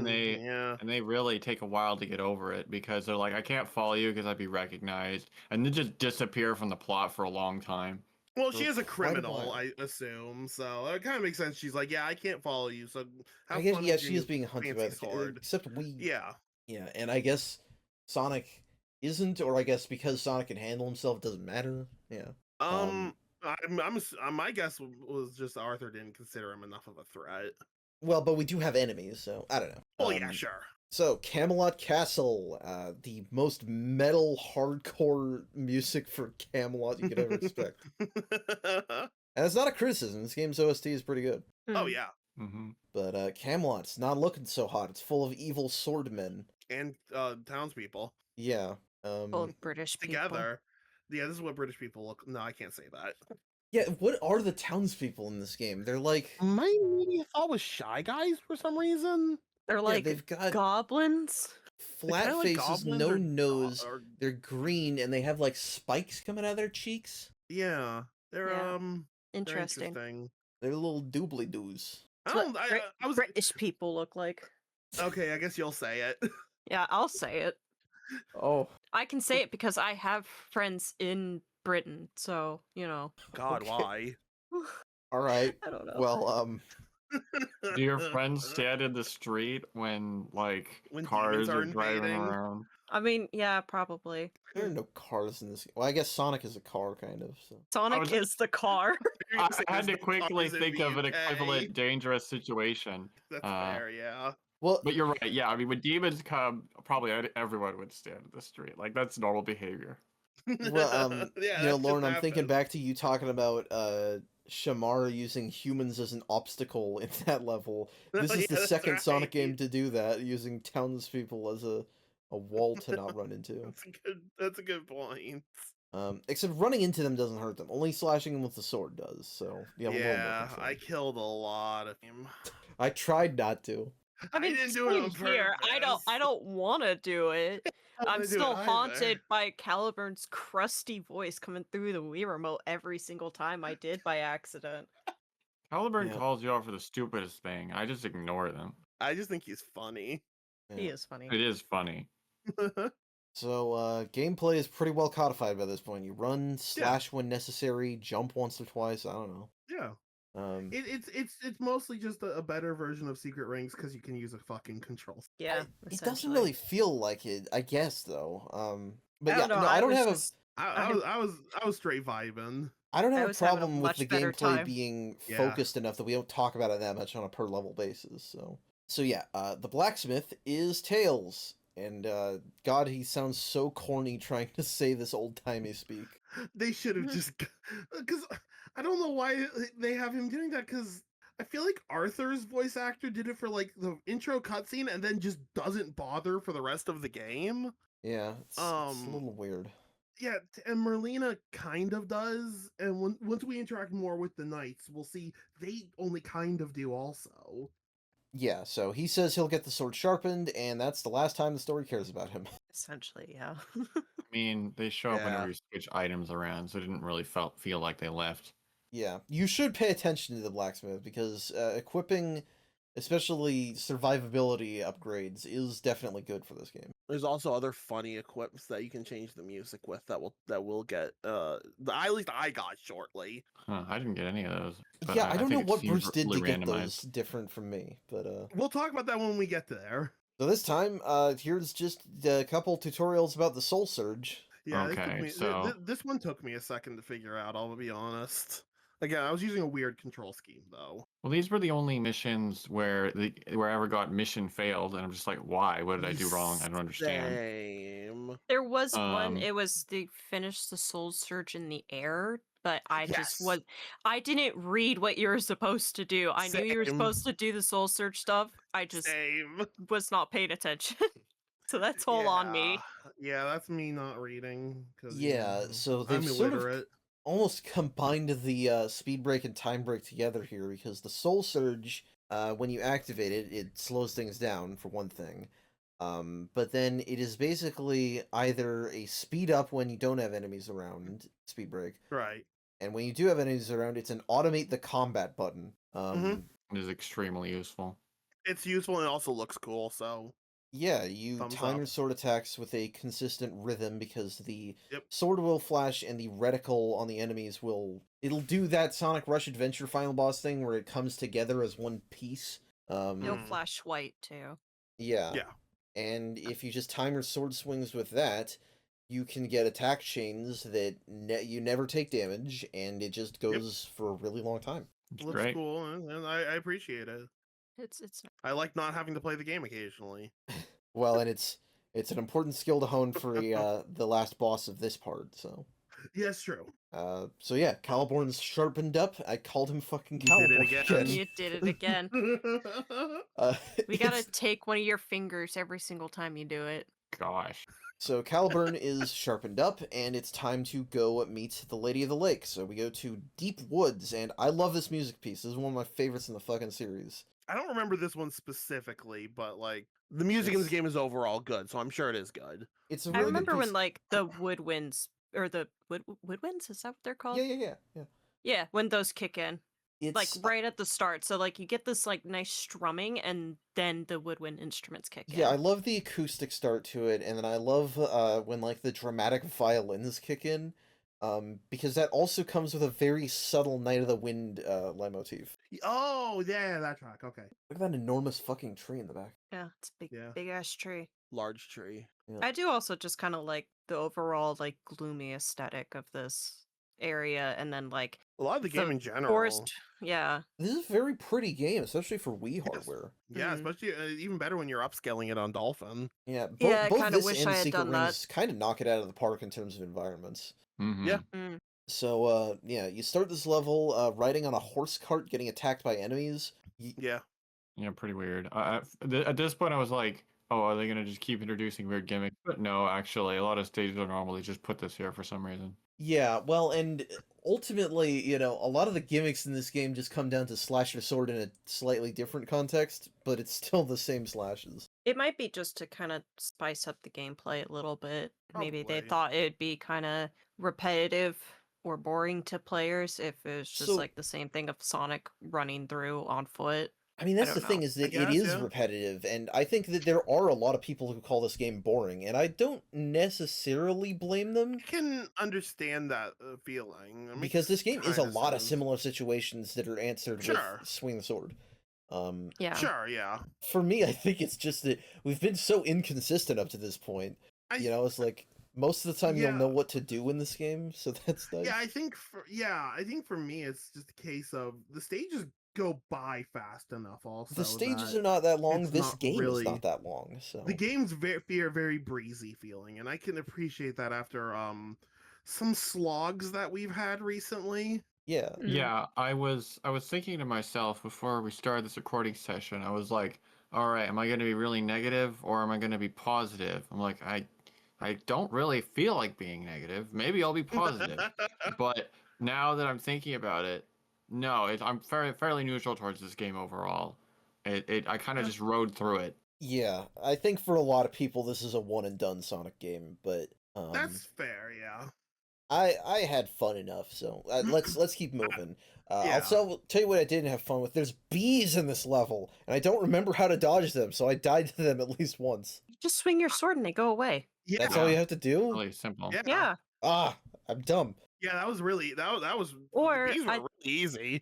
and they really take a while to get over it because they're like, I can't follow you because I'd be recognized, and then just disappear from the plot for a long time. Well, For she is a quite a criminal, while. I assume, so it kind of makes sense. She's like, yeah, I can't follow you, so have I guess, fun yeah, with she your is being hunted by fancy sword. except we. Yeah. Yeah, and I guess Sonic isn't, or I guess because Sonic can handle himself, it doesn't matter. Yeah. My guess was just Arthur didn't consider him enough of a threat. Well, but we do have enemies, so I don't know. Well, yeah, sure. So, Camelot Castle, the most metal, hardcore music for Camelot you could ever expect. And it's not a criticism. This game's OST is pretty good. Oh yeah, But Camelot's not looking so hot. It's full of evil swordmen. and townspeople Yeah. Full of British people. together. Yeah, this is what British people look. No, I can't say that. Yeah, what are the townspeople in this game? They're like... My immediate thought was Shy Guys for some reason. They're like they've got goblins. flat kinda like faces, goblins no or nose. or- They're green, and they have like spikes coming out of their cheeks. Yeah, they're Yeah. they're Interesting. They're little doobly-doos. I That's don't. what I was British people look like. okay. I guess you'll say it. Yeah, I'll say it. Oh, I can say it because I have friends in Britain, so you know. God, Okay. why? all right. I don't know. Well, Do your friends stand in the street when When cars demons are are driving invading? around? I mean, yeah, probably. there are no cars in this. Well, I guess Sonic is a car, kind of. So. Sonic was- is the car. You're I gonna say had there's to no quickly cars in think the of an UK. equivalent dangerous situation. That's uh, fair. Yeah. Well, But you're right. Yeah, I mean, when demons come, probably everyone would stand in the street. Like that's normal behavior. well, yeah, you know, that Lauren, just I'm thinking happened. back to you talking about Shamar using humans as an obstacle in that level. This is Yeah, the that's second Sonic right. game to do that, using townspeople as a wall to not run into. That's a good point. Except running into them doesn't hurt them. Only slashing them with the sword does. So you have a little more Yeah, control. I killed a lot of him. I tried not to. I mean, didn't do it on same here. I purpose. don't want to do it. I I'm didn't do it still either. haunted by Caliburn's crusty voice coming through the Wii remote every single time I did by accident. Caliburn Yeah. calls you out for the stupidest thing. I just ignore them. I just think he's funny. He Yeah. is funny. It is funny. So gameplay is pretty well codified by this point. You run, slash when necessary, jump once or twice. I don't know. Yeah. Um, It's mostly just a better version of Secret Rings because you can use a fucking control. Yeah, it doesn't really feel like it. I guess though. But I yeah, don't know, no, I don't was have just- I was straight vibing. I don't I have a was having a problem with much the better gameplay time. being Yeah. focused enough that we don't talk about it that much on a per level basis. So yeah, the blacksmith is Tails, and God, he sounds so corny trying to say this old timey speak. They should have just because I don't know why they have him doing that because I feel like Arthur's voice actor did it for like the intro cutscene and then just doesn't bother for the rest of the game. Yeah, it's a little weird. Yeah, and Merlina kind of does, and once we interact more with the knights, we'll see they only kind of do also. Yeah, so he says he'll get the sword sharpened, and that's the last time the story cares about him. Essentially, yeah. I mean, they show up Yeah. whenever you switch items around, so it didn't really feel like they left. Yeah, you should pay attention to the blacksmith because equipping especially survivability upgrades, is definitely good for this game. There's also other funny equips that you can change the music with that will get at least I got shortly. Huh, I didn't get any of those. But Yeah, I don't know think it what seems Bruce did really to get randomized. those different from me, but We'll talk about that when we get there. So this time, here's just a couple tutorials about the Soul Surge. Yeah, Okay, so this one took me a second to figure out, I'll be honest. Again, I was using a weird control scheme though. well, these were the only missions where I ever got mission failed, and I'm just like, why? What did I do wrong? I don't understand. Same. There was one. Um, It was to finish the Soul Surge in the air, but I just Yes. was. I didn't read what you were supposed to do. I knew you were Same. supposed to do the Soul Surge stuff. I just Same. was not paying attention. So that's all on me. Yeah, that's me not reading. Yeah, so they've I'm sort of illiterate. almost combined the speed break and time break together here, because the Soul Surge, when you activate it, it slows things down for one thing. But then it is basically either a speed up when you don't have enemies around, speed break, Right. and when you do have enemies around, it's an automate the combat button. Mhm. it is extremely useful. It's useful and it also looks cool, so Yeah, you Thumbs time your up. sword attacks with a consistent rhythm, because the Yep. sword will flash and the reticle on the enemies it'll do that Sonic Rush Adventure final boss thing where it comes together as one piece. It'll Mm. flash white too. Yeah. Yeah. And if you just time your sword swings with that, you can get attack chains that you never take damage, and it just goes for a really long time. It's Looks great. cool and I appreciate it. It's I like not having to play the game occasionally. Well, and it's an important skill to hone for the last boss of this part, so. Yes, true. So yeah, Caliborn's sharpened up. I called him fucking You did it Caliborn again. You did it again. We gotta it's- take one of your fingers every single time you do it. Gosh. So Caliburn is sharpened up, and it's time to go meet the Lady of the Lake. So we go to Deep Woods, and I love this music piece. This is one of my favorites in the fucking series. I don't remember this one specifically, but like the music in this It's- game is overall good, so I'm sure it is good. It's a I really remember good when piece. like the woodwinds or the woodwinds, is that what they're called? Yeah. Yeah, when those kick in. It's Like right at the start. So like you get this like nice strumming and then the woodwind instruments kick in. yeah, I love the acoustic start to it, and then I love when like the dramatic violins kick in, because that also comes with a very subtle Night of the Wind leitmotif. Oh yeah, that track. Okay. Look at that enormous fucking tree in the back. Yeah, it's a Yeah. big ass tree. Large tree. Yeah. I do also just kind of like the overall like gloomy aesthetic of this area, and then like A lot of the game in general. forest. Yeah, This is a very pretty game, especially for Wii hardware. Yeah, Mhm. especially even better when you're upscaling it on Dolphin. Yeah, Yeah, I both kinda this wish and I had Secret done that. Rings kind of knock it out of the park in terms of environments. Mm-hmm. Yeah. Mm. So, yeah, you start this level riding on a horse cart, getting attacked by enemies. Yeah. Yeah, pretty weird. At this point, I was like, oh, are they going to just keep introducing weird gimmicks? But no, actually, a lot of stages are normally just put this here for some reason. Yeah, well, and ultimately, you know, a lot of the gimmicks in this game just come down to slash your sword in a slightly different context, but it's still the same slashes. It might be just to kind of spice up the gameplay a little bit. Maybe they Probably. thought it'd be kind of repetitive or boring to players if it was just So- like the same thing of Sonic running through on foot. I mean, that's don't the thing, know. is that it guess, is yeah. repetitive, and I think that there are a lot of people who call this game boring, and I don't necessarily blame them, I can understand that feeling. It because this makes game is a kinda lot of sense. similar situations that are answered Sure. with swing the sword. Yeah. Sure, yeah. For me, I think it's just that we've been so inconsistent up to this point. I, You know, it's like most of the time you'll Yeah. know what to do in this game, so that's nice. Yeah, I think for me it's just a case of the stages go by fast enough. Also, The stages that are not that long. it's This not game is really- not that long, so the game's very breezy feeling, and I can appreciate that after some slogs that we've had recently. yeah. Mhm. Yeah, I was thinking to myself before we started this recording session. I was like, all right, am I going to be really negative or am I going to be positive? I'm like, I don't really feel like being negative. Maybe I'll be positive. But now that I'm thinking about it, no, I'm fairly neutral towards this game overall. I kind of just rode through it. Yeah, I think for a lot of people this is a one and done Sonic game, but That's fair, yeah. I had fun enough, so let's keep moving. Yeah. I'll tell you what I didn't have fun with. There's bees in this level, and I don't remember how to dodge them, so I died to them at least once. You just swing your sword and they go away. Yeah. That's all you have to do? Really simple. Yeah. Yeah. Ah, I'm dumb. Yeah, that was really that was Or these were I- really easy.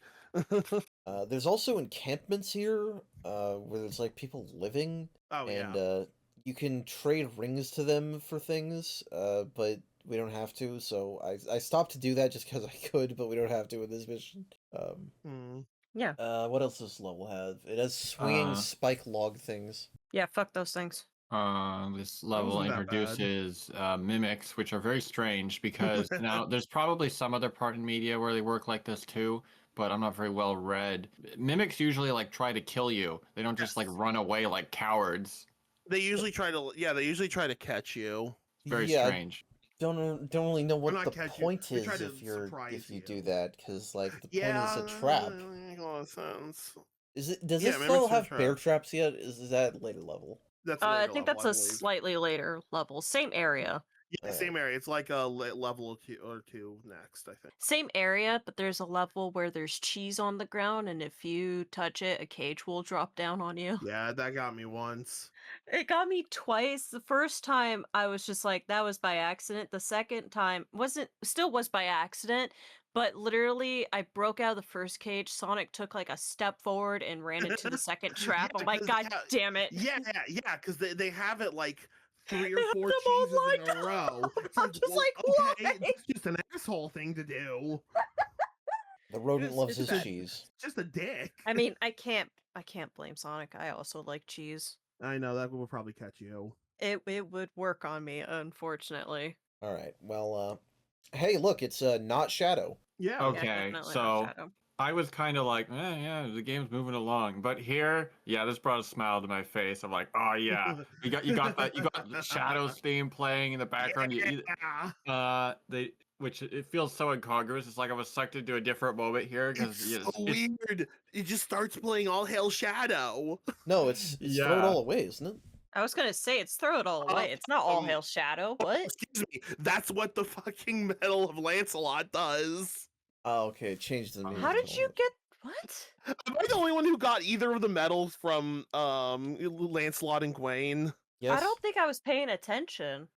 There's also encampments here, where there's like people living, Oh and yeah. you can trade rings to them for things, but we don't have to, so I stopped to do that just because I could, but we don't have to in this mission. Hmm. Yeah. What else does this level have? It has swinging spike log things. Yeah, fuck those things. This level wasn't that bad. introduces mimics, which are very strange because now there's probably some other part in media where they work like this too, but I'm not very well read. Mimics usually like try to kill you. They don't just like Yes. run away like cowards. They usually try to catch you. It's very Yeah, strange. don't really know what not the catch you. point They is try to if surprise you do you. that, because like the point Yeah, is a trap. that makes a lot of sense. Does Yeah, this mimics level are have bear traps. traps yet? Is that later level? That's I later think level, that's a believe. slightly later level. Same area. Yeah, same area. It's like a level or two next, I think. Same area, but there's a level where there's cheese on the ground, and if you touch it, a cage will drop down on you. Yeah, that got me once. It got me twice. The first time I was just like, that was by accident. The second time still was by accident, but literally I broke out of the first cage. Sonic took like a step forward and ran into the second trap. Yeah, I'm like, 'cause God damn it. Yeah, because they have it like 3 They or have 4 them all cheeses in lined a row. It's I'm like, just well, like, okay, why? it's just an asshole thing to do. The rodent loves it's his bad. cheese. It's just a dick. I mean, I can't blame Sonic. I also like cheese. I know that will probably catch you. It would work on me, unfortunately. All right. Well, hey, look, it's not Shadow. Yeah. Yeah, Okay, definitely not so Shadow. I was kind of like, yeah, the game's moving along. But here, yeah, this brought a smile to my face. I'm like, oh yeah, you got the Shadows theme playing in the background. Yeah. Which it feels so incongruous. It's like I was sucked into a different moment here because It's so weird. It just starts playing All Hail Shadow. No, it's throw it Yeah. all away, isn't it? I was gonna say it's throw it all away. It's not all hail Shadow. What? Excuse me. That's what the fucking Medal of Lancelot does. Oh, okay, it changed the meaning. How did of you it. get what? Am I the only one who got either of the medals from Lancelot and Gwaine? Yes. I don't think I was paying attention.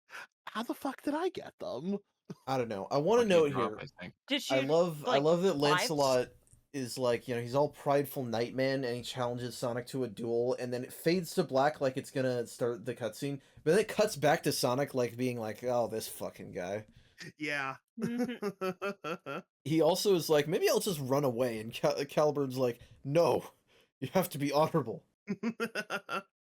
How the fuck did I get them? I don't know. I want to Lucky note drop, here. I think. Did you? I love like, that vibes? Lancelot is like, he's all prideful Nightman and he challenges Sonic to a duel, and then it fades to black like it's gonna start the cutscene, but then it cuts back to Sonic like being like, oh, this fucking guy. Yeah. He also is like, maybe I'll just run away, and Caliburn's like, no, you have to be honorable.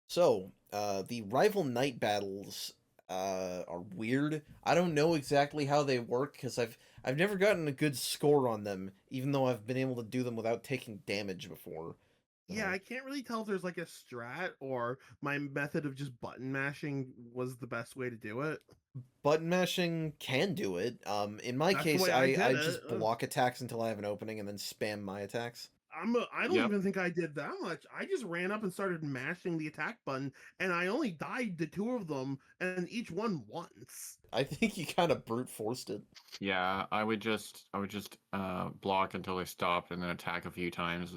So, the rival night battles are weird. I don't know exactly how they work because I've never gotten a good score on them, even though I've been able to do them without taking damage before. Yeah, I can't really tell if there's like a strat or my method of just button mashing was the best way to do it. Button mashing can do it. In my That's the case, way I I did just it. block attacks until I have an opening and then spam my attacks. I don't Yep. even think I did that much. I just ran up and started mashing the attack button, and I only died to 2 of them, and each one once. I think you kind of brute forced it. Yeah, I would just block until they stopped and then attack a few times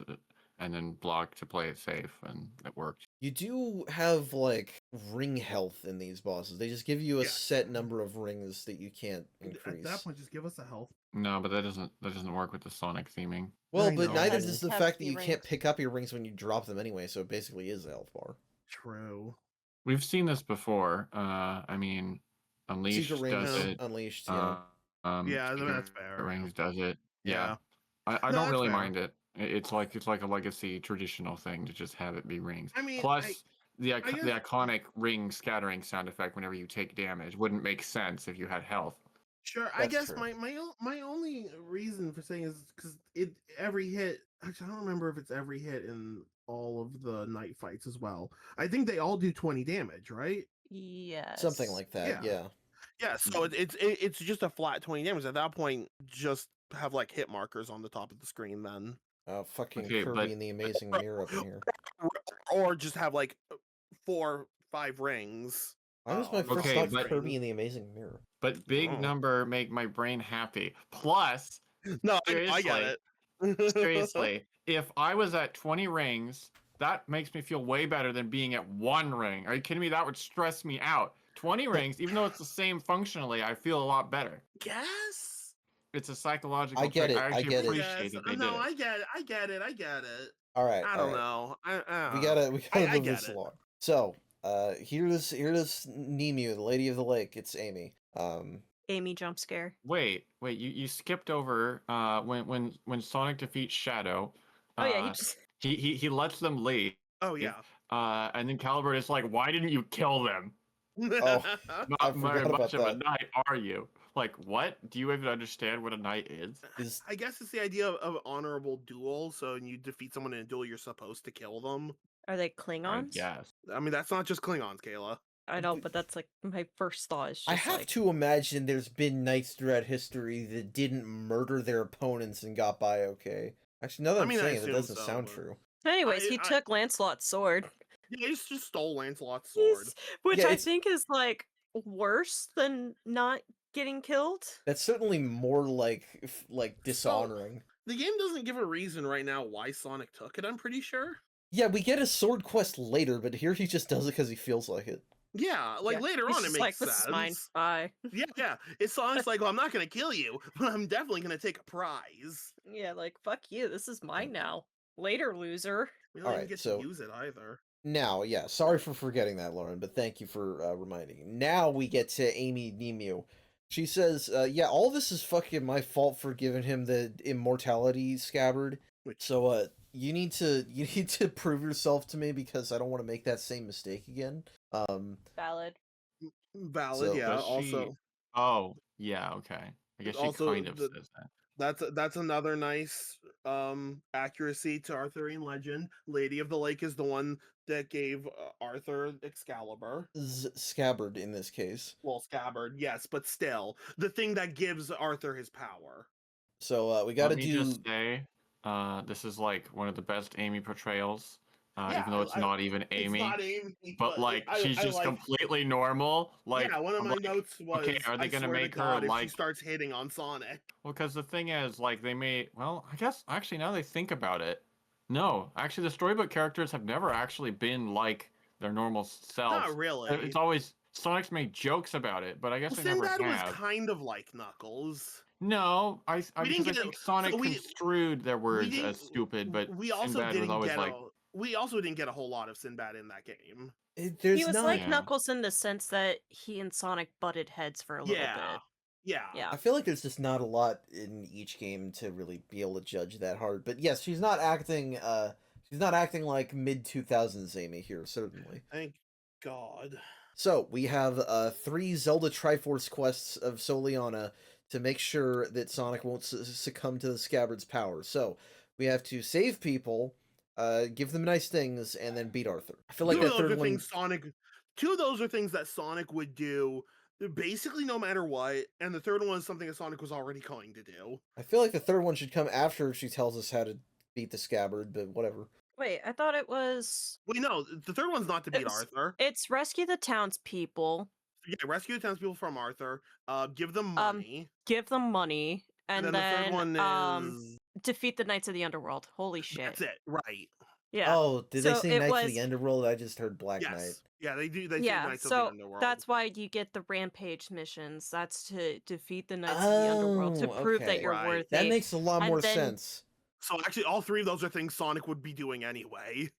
and then block to play it safe, and it worked. You do have, like, ring health in these bosses. They just give you a Yeah. set number of rings that you can't At increase. that point, just give us a health. No, but that doesn't work with the Sonic theming. Well, I but know. neither It does the has fact to that be you can't rings. pick up your rings when you drop them anyway, so it basically is a health bar. True. We've seen this before. I mean, Unleashed Secret does Rings it. Unleashed, yeah. Yeah, Secret that's fair. Rings does it. Yeah. I No, don't that's really fair. mind it. It's like a legacy traditional thing to just have it be rings. I mean, Plus, the I guess- iconic ring scattering sound effect whenever you take damage wouldn't make sense if you had health. Sure, I That's guess true. my only reason for saying is because every hit. Actually, I don't remember if it's every hit in all of the night fights as well. I think they all do 20 damage, right? Yes. Something like that, yeah. Yeah, so it's just a flat 20 damage. At that point, just have like hit markers on the top of the screen then. Fucking Okay, Kirby but- and the Amazing Mirror up in here. Or just have like 4, 5 rings. Mine was my first Okay, thought but- Kirby and the Amazing Mirror. But big Oh. number make my brain happy. Plus, No, I get it. seriously, if I was at 20 rings, that makes me feel way better than being at 1 ring. Are you kidding me? That would stress me out. 20 rings, even though it's the same functionally, I feel a lot better. Guess. It's a psychological I get trick. it, I I actually get it. appreciate that they did No, it. I get it. I get it. I get it. All right. I don't know. We gotta I move get this it. along. So, here's Nemu, the Lady of the Lake. It's Amy. Amy jump scare. Wait, you skipped over when Sonic defeats Shadow. Oh yeah, he just he lets them leave. Oh yeah. And then Calibur is like, why didn't you kill them? I Not very forgot about much of a that. knight, are you? Like, what? Do you even understand what a knight is? I guess it's the idea of honorable duel. So when you defeat someone in a duel, you're supposed to kill them. are they I Klingons? guess. I mean, that's not just Klingons, Kayla. I know, but that's like my first thought is just I have like, to imagine there's been knights throughout history that didn't murder their opponents and got by okay. Actually, now that I I'm mean, I saying it, assume doesn't so, sound but- true. Anyways, he I- took Lancelot's sword. Yeah, he just stole Lancelot's sword. Which Yeah, I it's- think is like worse than not getting killed. That's certainly more like dishonoring. The game doesn't give a reason right now why Sonic took it, I'm pretty sure. Yeah, we get a sword quest later, but here he just does it because he feels like it. Yeah, like Yeah, later he's on it just makes like, sense. this is mine. Bye. Yeah. It's Sonic's like, well, I'm not gonna kill you, but I'm definitely gonna take a prize. Yeah, like fuck you. This is mine now. Later, loser. We don't even Alright, get so- to use it either. Now, yeah, sorry for forgetting that, Lauren, but thank you for reminding. Now we get to Amy Nemu. She says, yeah, all this is fucking my fault for giving him the immortality scabbard. Which So, you need to prove yourself to me because I don't want to make that same mistake again. Valid. valid, so- yeah. Does she- Also, Oh, yeah, okay. I guess she Also, kind of the- says that. that's another nice accuracy to Arthurian legend. Lady of the Lake is the one that gave Arthur Excalibur. Scabbard in this case. Well, scabbard, yes, but still, the thing that gives Arthur his power. So, we gotta Let me do. just say, this is like one of the best Amy portrayals, Yeah, even though it's I- not even Amy. It's not Amy, But like, she's just like, completely normal. Like, yeah, one of I'm my like, notes was, okay, are they I gonna swear to make her God, if she like? starts hitting on Sonic. Well, because the thing is, like, they may. Well, I guess actually, now they think about it, no, actually, the storybook characters have never actually been like their normal selves. Not really. It's always Sonic's made jokes about it, but I guess Well, they never Sinbad was have. kind of like Knuckles. No, We didn't because I get think it- Sonic so we- construed their words didn't- as stupid, but we also Sinbad was didn't always get like, we also didn't get a whole lot of Sinbad in that game. There's He was not. like Yeah. Knuckles in the sense that he and Sonic butted heads for a little Yeah. bit. Yeah. Yeah. I feel like there's just not a lot in each game to really be able to judge that hard. But yes, she's not acting like mid 2000s Amy here, certainly. Thank God. So we have 3 Zelda Triforce quests of Soliana to make sure that Sonic won't succumb to the Scabbard's power. So we have to save people, give them nice things, and then beat Arthur. I feel like Two that of those third are one. things Sonic. Two of those are things that Sonic would do, basically no matter what, and the third one is something that Sonic was already going to do. I feel like the third one should come after she tells us how to beat the Scabbard, but whatever. Wait, I thought it was. Wait, no, the third one's not to beat It's- Arthur. It's rescue the townspeople, Yeah, rescue the townspeople from Arthur. Give them money, give them money, and the then third one is defeat the Knights of the Underworld. Holy shit! that's it, right? Yeah. Oh, did they So say it Knights of was- the Underworld? I just heard Black Yes, Knight. yeah, they do. They say Yeah, Knights of the so Underworld. that's why you get the rampage missions. That's to defeat the Knights of the Underworld to Oh, prove okay. that you're Right. worthy. That makes a lot And more then- sense. So actually, all three of those are things Sonic would be doing anyway.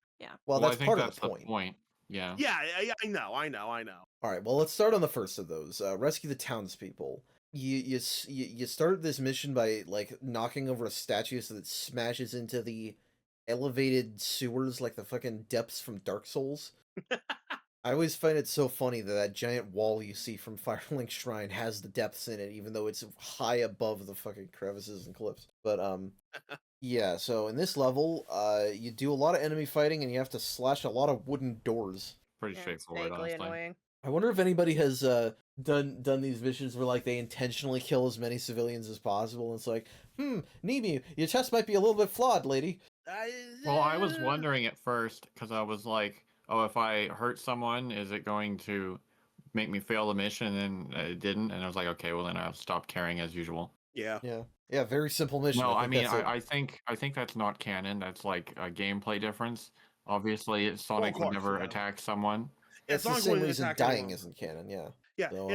Well, I that's think part that's of the point. Yeah. Yeah, I know. All right, well, let's start on the first of those. Rescue the townspeople. You start this mission by like knocking over a statue so that it smashes into the elevated sewers like the fucking depths from Dark Souls. I always find it so funny that that giant wall you see from Firelink Shrine has the depths in it, even though it's high above the fucking crevices and cliffs. But yeah. So in this level, you do a lot of enemy fighting, and you have to slash a lot of wooden doors. Pretty Yeah, it's straightforward, vaguely honestly. annoying. I wonder if anybody has done these missions where like they intentionally kill as many civilians as possible. And it's like, Nemu, your test might be a little bit flawed, lady. Well, I was wondering at first because I was like, oh, if I hurt someone, is it going to make me fail the mission, and then it didn't, and I was like, okay, well then I'll stop caring as usual. Yeah. Yeah, very simple mission. No, I I think mean, that's it. I think that's not canon. That's like a gameplay difference. Obviously, Sonic would course, never yeah. attack someone. It's the Sonic same wouldn't reason attack dying anyone. isn't canon, yeah. Yeah, So,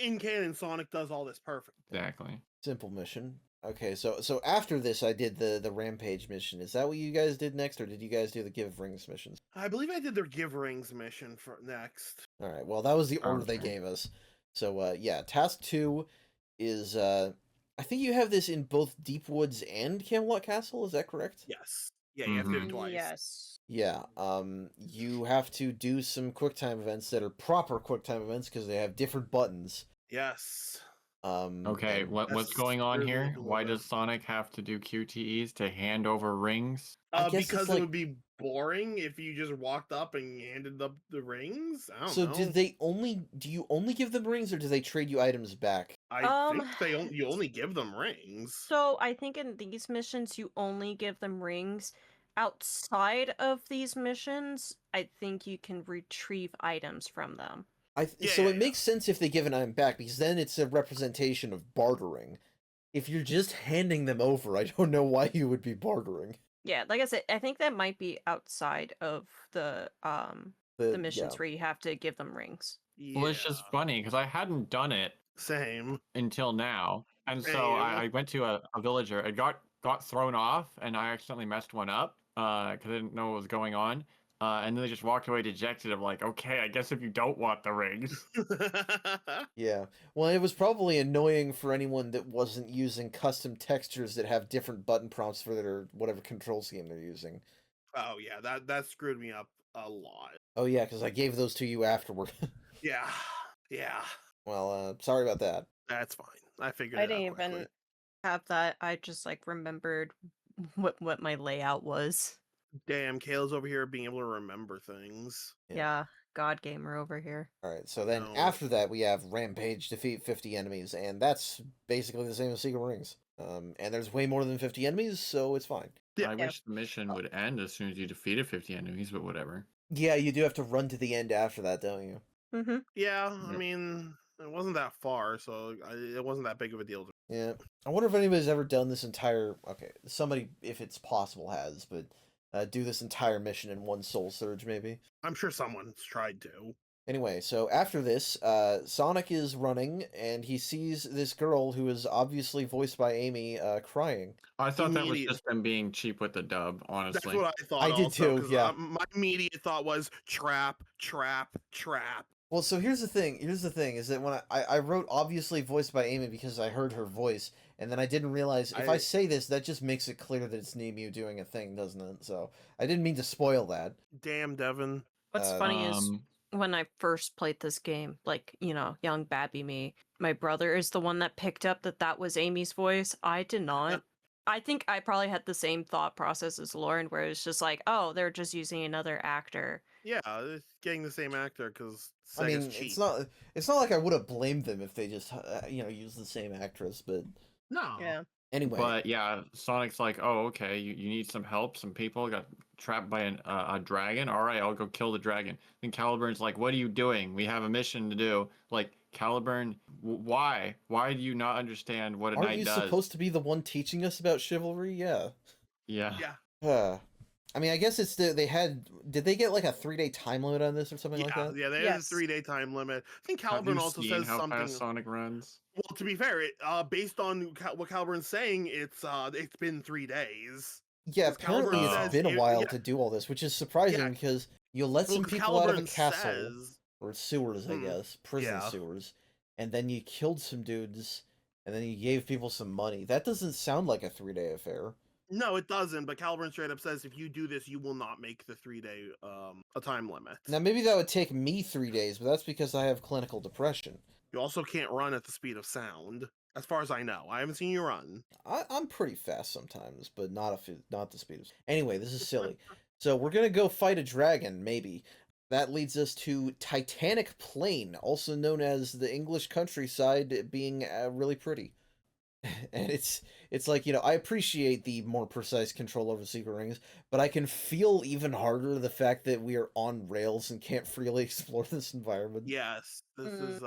in canon, Sonic does all this perfect. Exactly. simple mission. Okay, so after this, I did the rampage mission. Is that what you guys did next, or did you guys do the give rings missions? I believe I did their Give Rings mission for next. All right, well, that was the order they Okay. gave us. So, yeah, task 2 is, I think you have this in both Deep Woods and Camelot Castle, is that correct? Yes. Yeah, you have to do it Mhm. twice. Yes. Yeah, you have to do some QuickTime events that are proper QuickTime events because they have different buttons. Yes. Okay, and what's that's going on really here? Why deliberate. does Sonic have to do QTEs to hand over rings? I guess it's Because like- it would be boring if you just walked up and handed up the rings. I don't So know. do you only give them rings, or do they trade you items back? I think you only give them rings. So I think in these missions you only give them rings. Outside of these missions, I think you can retrieve items from them. So Yeah, it makes sense if they give an item back, because then it's a representation of bartering. If you're just handing them over, I don't know why you would be bartering. Yeah, like I said, I think that might be outside of the missions yeah. where you have to give them rings. Yeah. Well, it's just funny because I hadn't done it Same. until now, and so Same. I went to a villager. It got thrown off, and I accidentally messed one up because I didn't know what was going on. And then they just walked away dejected. I'm like, okay, I guess if you don't want the rings. Yeah. Well, it was probably annoying for anyone that wasn't using custom textures that have different button prompts for their whatever control scheme they're using. Oh yeah, that screwed me up a lot. Oh yeah, because I gave those to you afterward. Yeah. Yeah. Well, sorry about that. That's fine. I figured I it out didn't quickly. even have that. I just like remembered what my layout was. Damn, Kale's over here being able to remember things. Yeah. Yeah, God gamer over here. All right, so then No. after that we have Rampage, defeat 50 enemies, and that's basically the same as Secret Rings. And there's way more than 50 enemies, so it's fine. Yeah. I Yeah. wish the mission would end as soon as you defeated 50 enemies, but whatever. Yeah, you do have to run to the end after that, don't you? Mm-hmm. Yeah, I Yeah. mean, it wasn't that far, so it wasn't that big of a deal. Yeah. I wonder if anybody's ever done this entire... Okay, somebody, if it's possible, has, but do this entire mission in one Soul Surge, maybe? I'm sure someone's tried to. Anyway, so after this, Sonic is running, and he sees this girl who is obviously voiced by Amy, crying. I thought that was Immediate- just them being cheap with the dub, honestly. That's what I thought. I did also, too, 'cause, yeah. my immediate thought was trap. Well, so here's the thing, is that when I wrote obviously voiced by Amy because I heard her voice, and then I didn't realize, if I say this, that just makes it clear that it's Nemu doing a thing, doesn't it? So, I didn't mean to spoil that. Damn, Devin. What's funny is Um, when I first played this game, like, young babby me, my brother is the one that picked up that was Amy's voice. I did not. I think I probably had the same thought process as Lauren, where it's just like, oh, they're just using another actor. Yeah, it's getting the same actor because I mean, cheap. it's not like I would have blamed them if they just, used the same actress, but No. Yeah. anyway. But yeah, Sonic's like, oh, okay, you need some help. Some people got trapped by a dragon. All right, I'll go kill the dragon. And Caliburn's like, what are you doing? We have a mission to do. Like, Caliburn, why? Why do you not understand what a Aren't knight you does? supposed to be the one teaching us about chivalry? Yeah. Yeah. Yeah. I mean, I guess it's did they get like a 3-day time limit on this or something like that? Yeah, they have Yes. a 3-day time limit. I think Have Caliburn you also seen says how something. fast Sonic runs? Well, to be fair, based on what Caliburn's saying, it's been 3 days. Yeah, Because apparently Caliburn it's says been a you- while yeah. to do all this, which is surprising Yeah. because you let some 'cause people out of a Caliburn castle, says- or sewers, I Hmm, guess, prison yeah. sewers, and then you killed some dudes, and then you gave people some money. That doesn't sound like a 3-day affair. No, it doesn't. But Caliburn straight up says if you do this, you will not make the 3-day a time limit. Now, maybe that would take me 3 days, but that's because I have clinical depression. You also can't run at the speed of sound, as far as I know. I haven't seen you run. I'm pretty fast sometimes, but not the speed of... Anyway, this is silly. So we're gonna go fight a dragon, maybe. That leads us to Titanic Plain, also known as the English countryside, being really pretty. And it's like, I appreciate the more precise control over secret rings, but I can feel even harder the fact that we are on rails and can't freely explore this environment. Yes, this is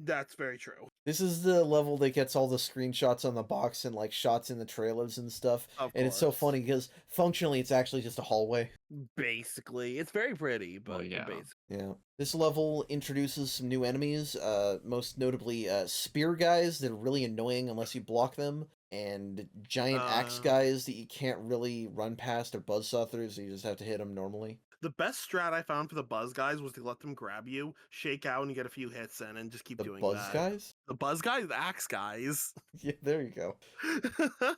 that's very true. This is the level that gets all the screenshots on the box and like shots in the trailers and stuff. Of And it's so course. funny because functionally it's actually just a hallway. Basically, it's very pretty, but Well, yeah. Yeah. This level introduces some new enemies, most notably spear guys that are really annoying unless you block them, and giant axe guys that you can't really run past or buzzsaw through, so you just have to hit them normally. The best strat I found for the buzz guys was to let them grab you, shake out, and you get a few hits in, and just keep doing Buzz that. guys? The buzz guys, the axe guys. Yeah, there you go.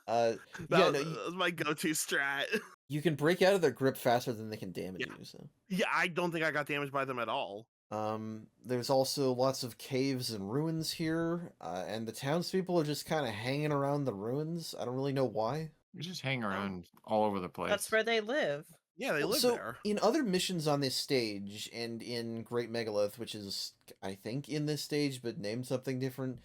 That was my go-to strat. You can break out of their grip faster than they can damage you, so. Yeah, I don't think I got damaged by them at all. There's also lots of caves and ruins here, and the townspeople are just kind of hanging around the ruins. I don't really know why. You just hang around all over the place. That's where they live. Yeah, they live so there. In other missions on this stage, and in Great Megalith, which is, I think, in this stage, but named something different,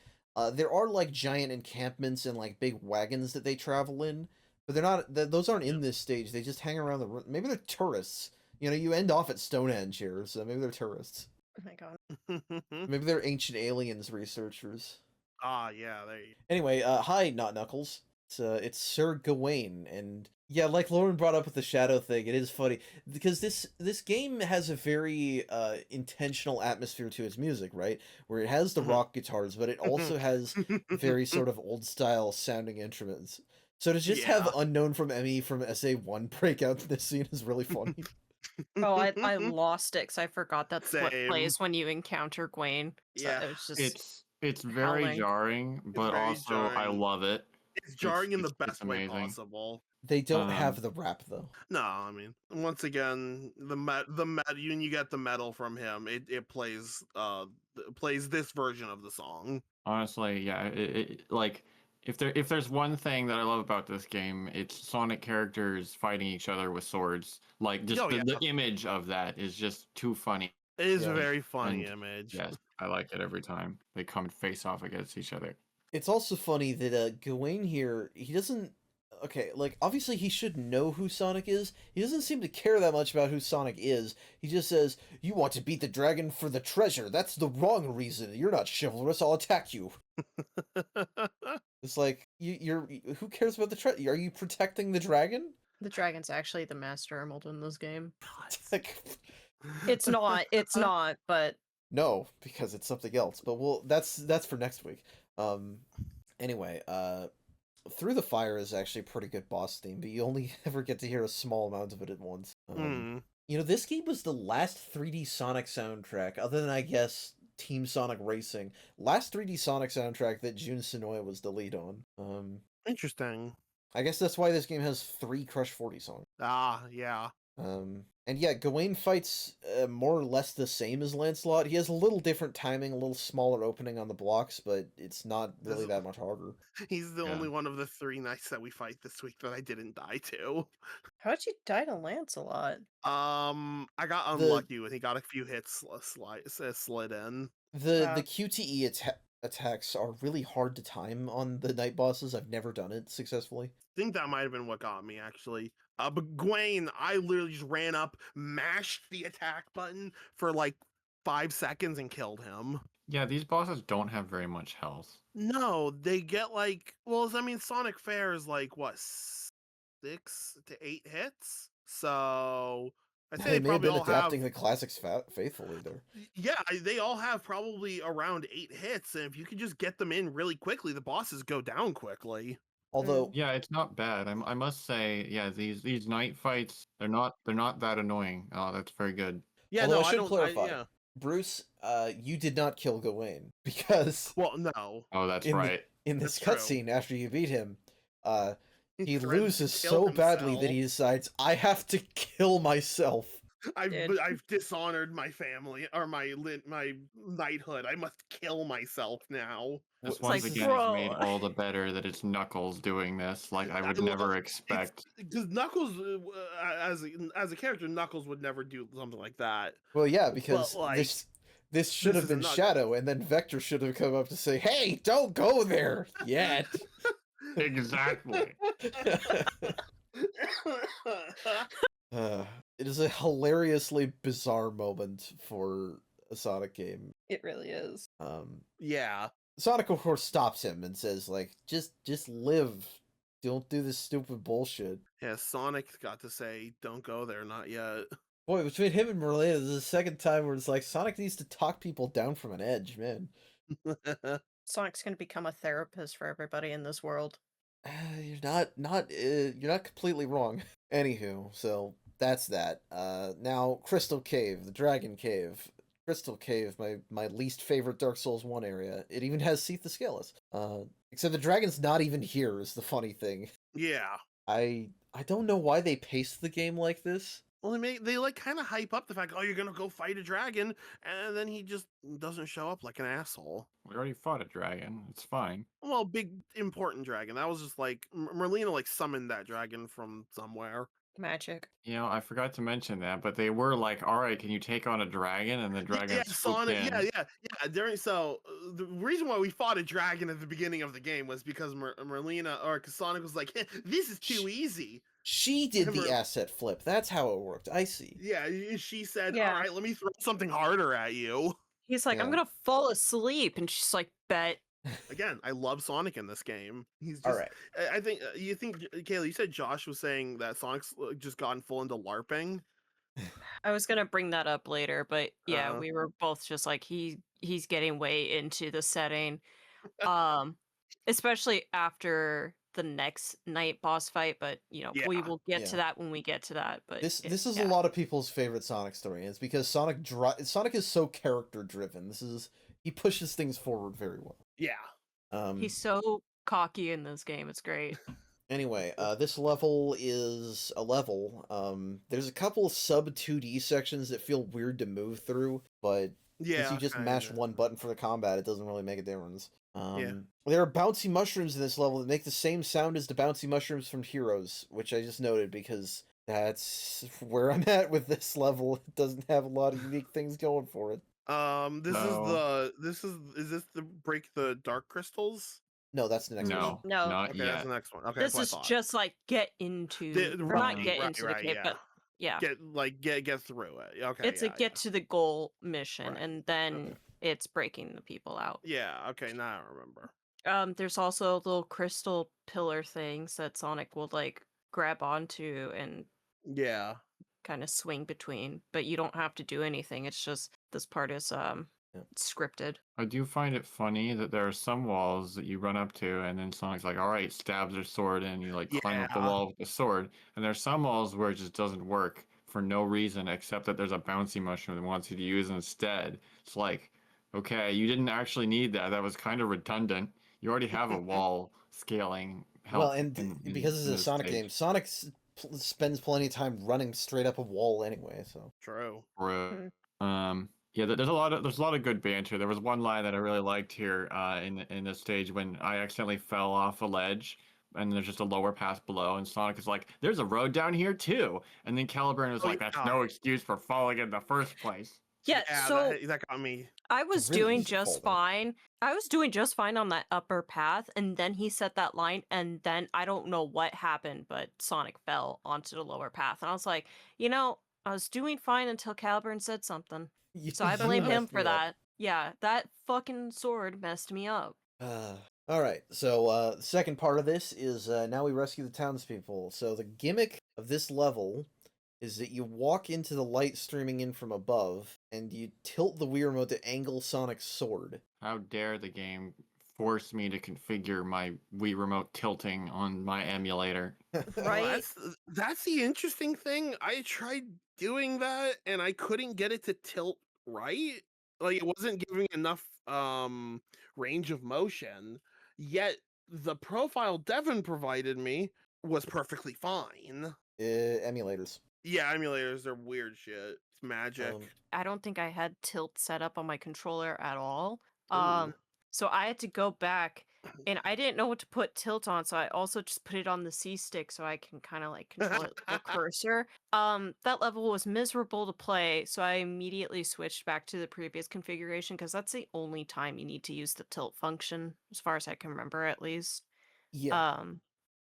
there are, like, giant encampments and, like, big wagons that they travel in, but they're not, those aren't in this stage. They just hang around the, maybe they're tourists. You end off at Stonehenge here, so maybe they're tourists. Oh my god. Maybe they're ancient aliens researchers. Yeah, there you go. Anyway, hi, Not Knuckles. It's Sir Gawain, and yeah, like Lauren brought up with the shadow thing, it is funny because this game has a very intentional atmosphere to its music, right? Where it has the rock guitars, but it also has very sort of old style sounding instruments. So to just have Unknown from Emmy from SA1 break out to this scene is really funny. Oh, I lost it because I forgot that's what Same. plays when you encounter Gwaine. So Yeah. it was just It's very howling. jarring, but very also I jarring. love it. It's jarring in the it's best way amazing. possible. They don't have the rap though. No, I mean, once again, when you get the metal from him, it plays this version of the song. Honestly, yeah, like if there's one thing that I love about this game, it's Sonic characters fighting each other with swords. Like just the image of that is just too funny. It is a very funny And image. Yes, I like it every time they come and face off against each other. It's also funny that Gawain here, he doesn't... Okay, like, obviously he should know who Sonic is. He doesn't seem to care that much about who Sonic is. He just says, you want to beat the dragon for the treasure. That's the wrong reason. You're not chivalrous. I'll attack you. It's like, you're who cares about the treasure? Are you protecting the dragon? the dragon's actually the Master Emerald in this game. Like, It's not, but no, because it's something else. But that's for next week. Anyway, Through the Fire is actually a pretty good boss theme, but you only ever get to hear a small amount of it at once. This game was the last 3D Sonic soundtrack, other than, I guess, Team Sonic Racing. Last 3D Sonic soundtrack that Jun Senoue was the lead on. Interesting. I guess that's why this game has 3 Crush 40 songs. Yeah. And yeah, Gawain fights more or less the same as Lancelot. He has a little different timing, a little smaller opening on the blocks, but it's not really that much harder. He's the only one of the 3 knights that we fight this week that I didn't die to. how'd you die to Lancelot? I got unlucky when he got a few hits slid in. The QTE attacks are really hard to time on the night bosses. I've never done it successfully. I think that might have been what got me, actually. But Gwaine, I literally just ran up, mashed the attack button for like 5 seconds and killed him. Yeah, these bosses don't have very much health. No, they get like, well, I mean, Sonic Fair is like, what, 6 to 8 hits? So I'd say They may have probably been all adapting have, the classics faithfully there. yeah, they all have probably around 8 hits, and if you could just get them in really quickly, the bosses go down quickly. Although, Yeah, it's not bad. I must say, yeah, these night fights, they're not that annoying. Oh, that's very good. Yeah, although no, I should I don't clarify, yeah. Bruce, you did not kill Gawain because Well, no. Oh, that's right. in this That's true. cutscene after you beat him, he threatens loses to kill so badly that himself. he decides, I have to kill myself. I've dishonored my family or my knighthood. I must kill myself now. This It's once like, again bro. is made all the better that it's Knuckles doing this. Like I would I never love- expect. Because Knuckles, as a character, Knuckles would never do something like that. Well, yeah, because But, like, this should this have is been not- Shadow, and then Vector should have come up to say, hey, don't go there yet. Exactly. It is a hilariously bizarre moment for a Sonic game. It really is. Yeah. Sonic, of course, stops him and says, like, just live. Don't do this stupid bullshit. Yeah, Sonic got to say, don't go there, not yet. Boy, between him and Merlina, this is the second time where it's like, Sonic needs to talk people down from an edge, man. Sonic's gonna become a therapist for everybody in this world. You're not completely wrong. Anywho, so that's that. Now Crystal Cave, the Dragon Cave. Crystal Cave, my least favorite Dark Souls 1 area. It even has Seath the Scaleless. Except the dragon's not even here is the funny thing. Yeah. I don't know why they paced the game like this. Well, they like kind of hype up the fact, oh, you're gonna go fight a dragon, and then he just doesn't show up like an asshole. We already fought a dragon. It's fine. Well, big important dragon. That was just like Merlina like summoned that dragon from somewhere. Magic. You know, I forgot to mention that, but they were like, "All right, can you take on a dragon?" And the dragon swooped Sonic. in. Yeah. During the reason why we fought a dragon at the beginning of the game was because Merlina or Sonic was like, "This is too easy." She did the asset flip. That's how it worked. I see. Yeah, she said, Yeah. "All right, let me throw something harder at you." He's like, I'm Yeah. gonna fall asleep, and she's like, bet. Again, I love Sonic in this game. He's just. All right. I think you think Kayla. You said Josh was saying that Sonic's just gotten full into LARPing. I was gonna bring that up later, but yeah, Uh-huh. we were both just like he's getting way into the setting. Especially after the next night boss fight, but we Yeah. will get Yeah. to that when we get to that. But This is yeah. a lot of people's favorite Sonic story. And it's because Sonic is so character driven. He pushes things forward very well. Yeah. He's so cocky in this game. It's great. Anyway, this level is a level. There's a couple sub 2D sections that feel weird to move through, but Yeah. if you just mash one button for the combat, it doesn't really make a difference. Yeah. There are bouncy mushrooms in this level that make the same sound as the bouncy mushrooms from Heroes, which I just noted because that's where I'm at with this level. It doesn't have a lot of unique things going for it. Is this the break the dark crystals? No, that's the next one. No, No. not Okay, yet. that's the next one. Okay, This that's is what I thought. just like get into, or not get into the cave, but yeah, get through it. Okay, it's a get to the goal mission, Right. and then Okay. it's breaking the people out. Yeah. Okay, now I remember. There's also little crystal pillar things that Sonic will like grab onto and Yeah. kind of swing between, but you don't have to do anything. It's just this part is scripted. I do find it funny that there are some walls that you run up to, and then Sonic's like, "All right," stabs their sword, and you like climb up the Yeah. wall with the sword. And there's some walls where it just doesn't work for no reason except that there's a bouncy mushroom that wants you to use instead. It's like, okay, you didn't actually need that. That was kind of redundant. You already have a wall scaling help. Well, and because it's in a this Sonic stage. game, Sonic spends plenty of time running straight up a wall anyway. So True. Right. Yeah, there's a lot of good banter. There was one line that I really liked here in this stage when I accidentally fell off a ledge and there's just a lower path below, and Sonic is like, "There's a road down here too," and then Caliburn was like, "That's no excuse for falling in the first place." Yeah, so that got me. I was really doing easy just fall, though. fine. I was doing just fine on that upper path, and then he set that line, and then I don't know what happened, but Sonic fell onto the lower path, and I was like, I was doing fine until Caliburn said something. So I blame him for that. Yeah, that fucking sword messed me up. All right, so the second part of this is now we rescue the townspeople. So the gimmick of this level is that you walk into the light streaming in from above, and you tilt the Wii Remote to angle Sonic's sword. How dare the game force me to configure my Wii Remote tilting on my emulator? Right? That's the interesting thing. I tried doing that, and I couldn't get it to tilt right. Like, it wasn't giving enough range of motion. Yet the profile Devin provided me was perfectly fine. Emulators. Yeah, emulators are weird shit. It's magic. I don't think I had tilt set up on my controller at all. Ooh. So I had to go back, and I didn't know what to put tilt on, so I also just put it on the C stick so I can kind of like control it with the cursor. That level was miserable to play, so I immediately switched back to the previous configuration because that's the only time you need to use the tilt function, as far as I can remember at least. Yeah.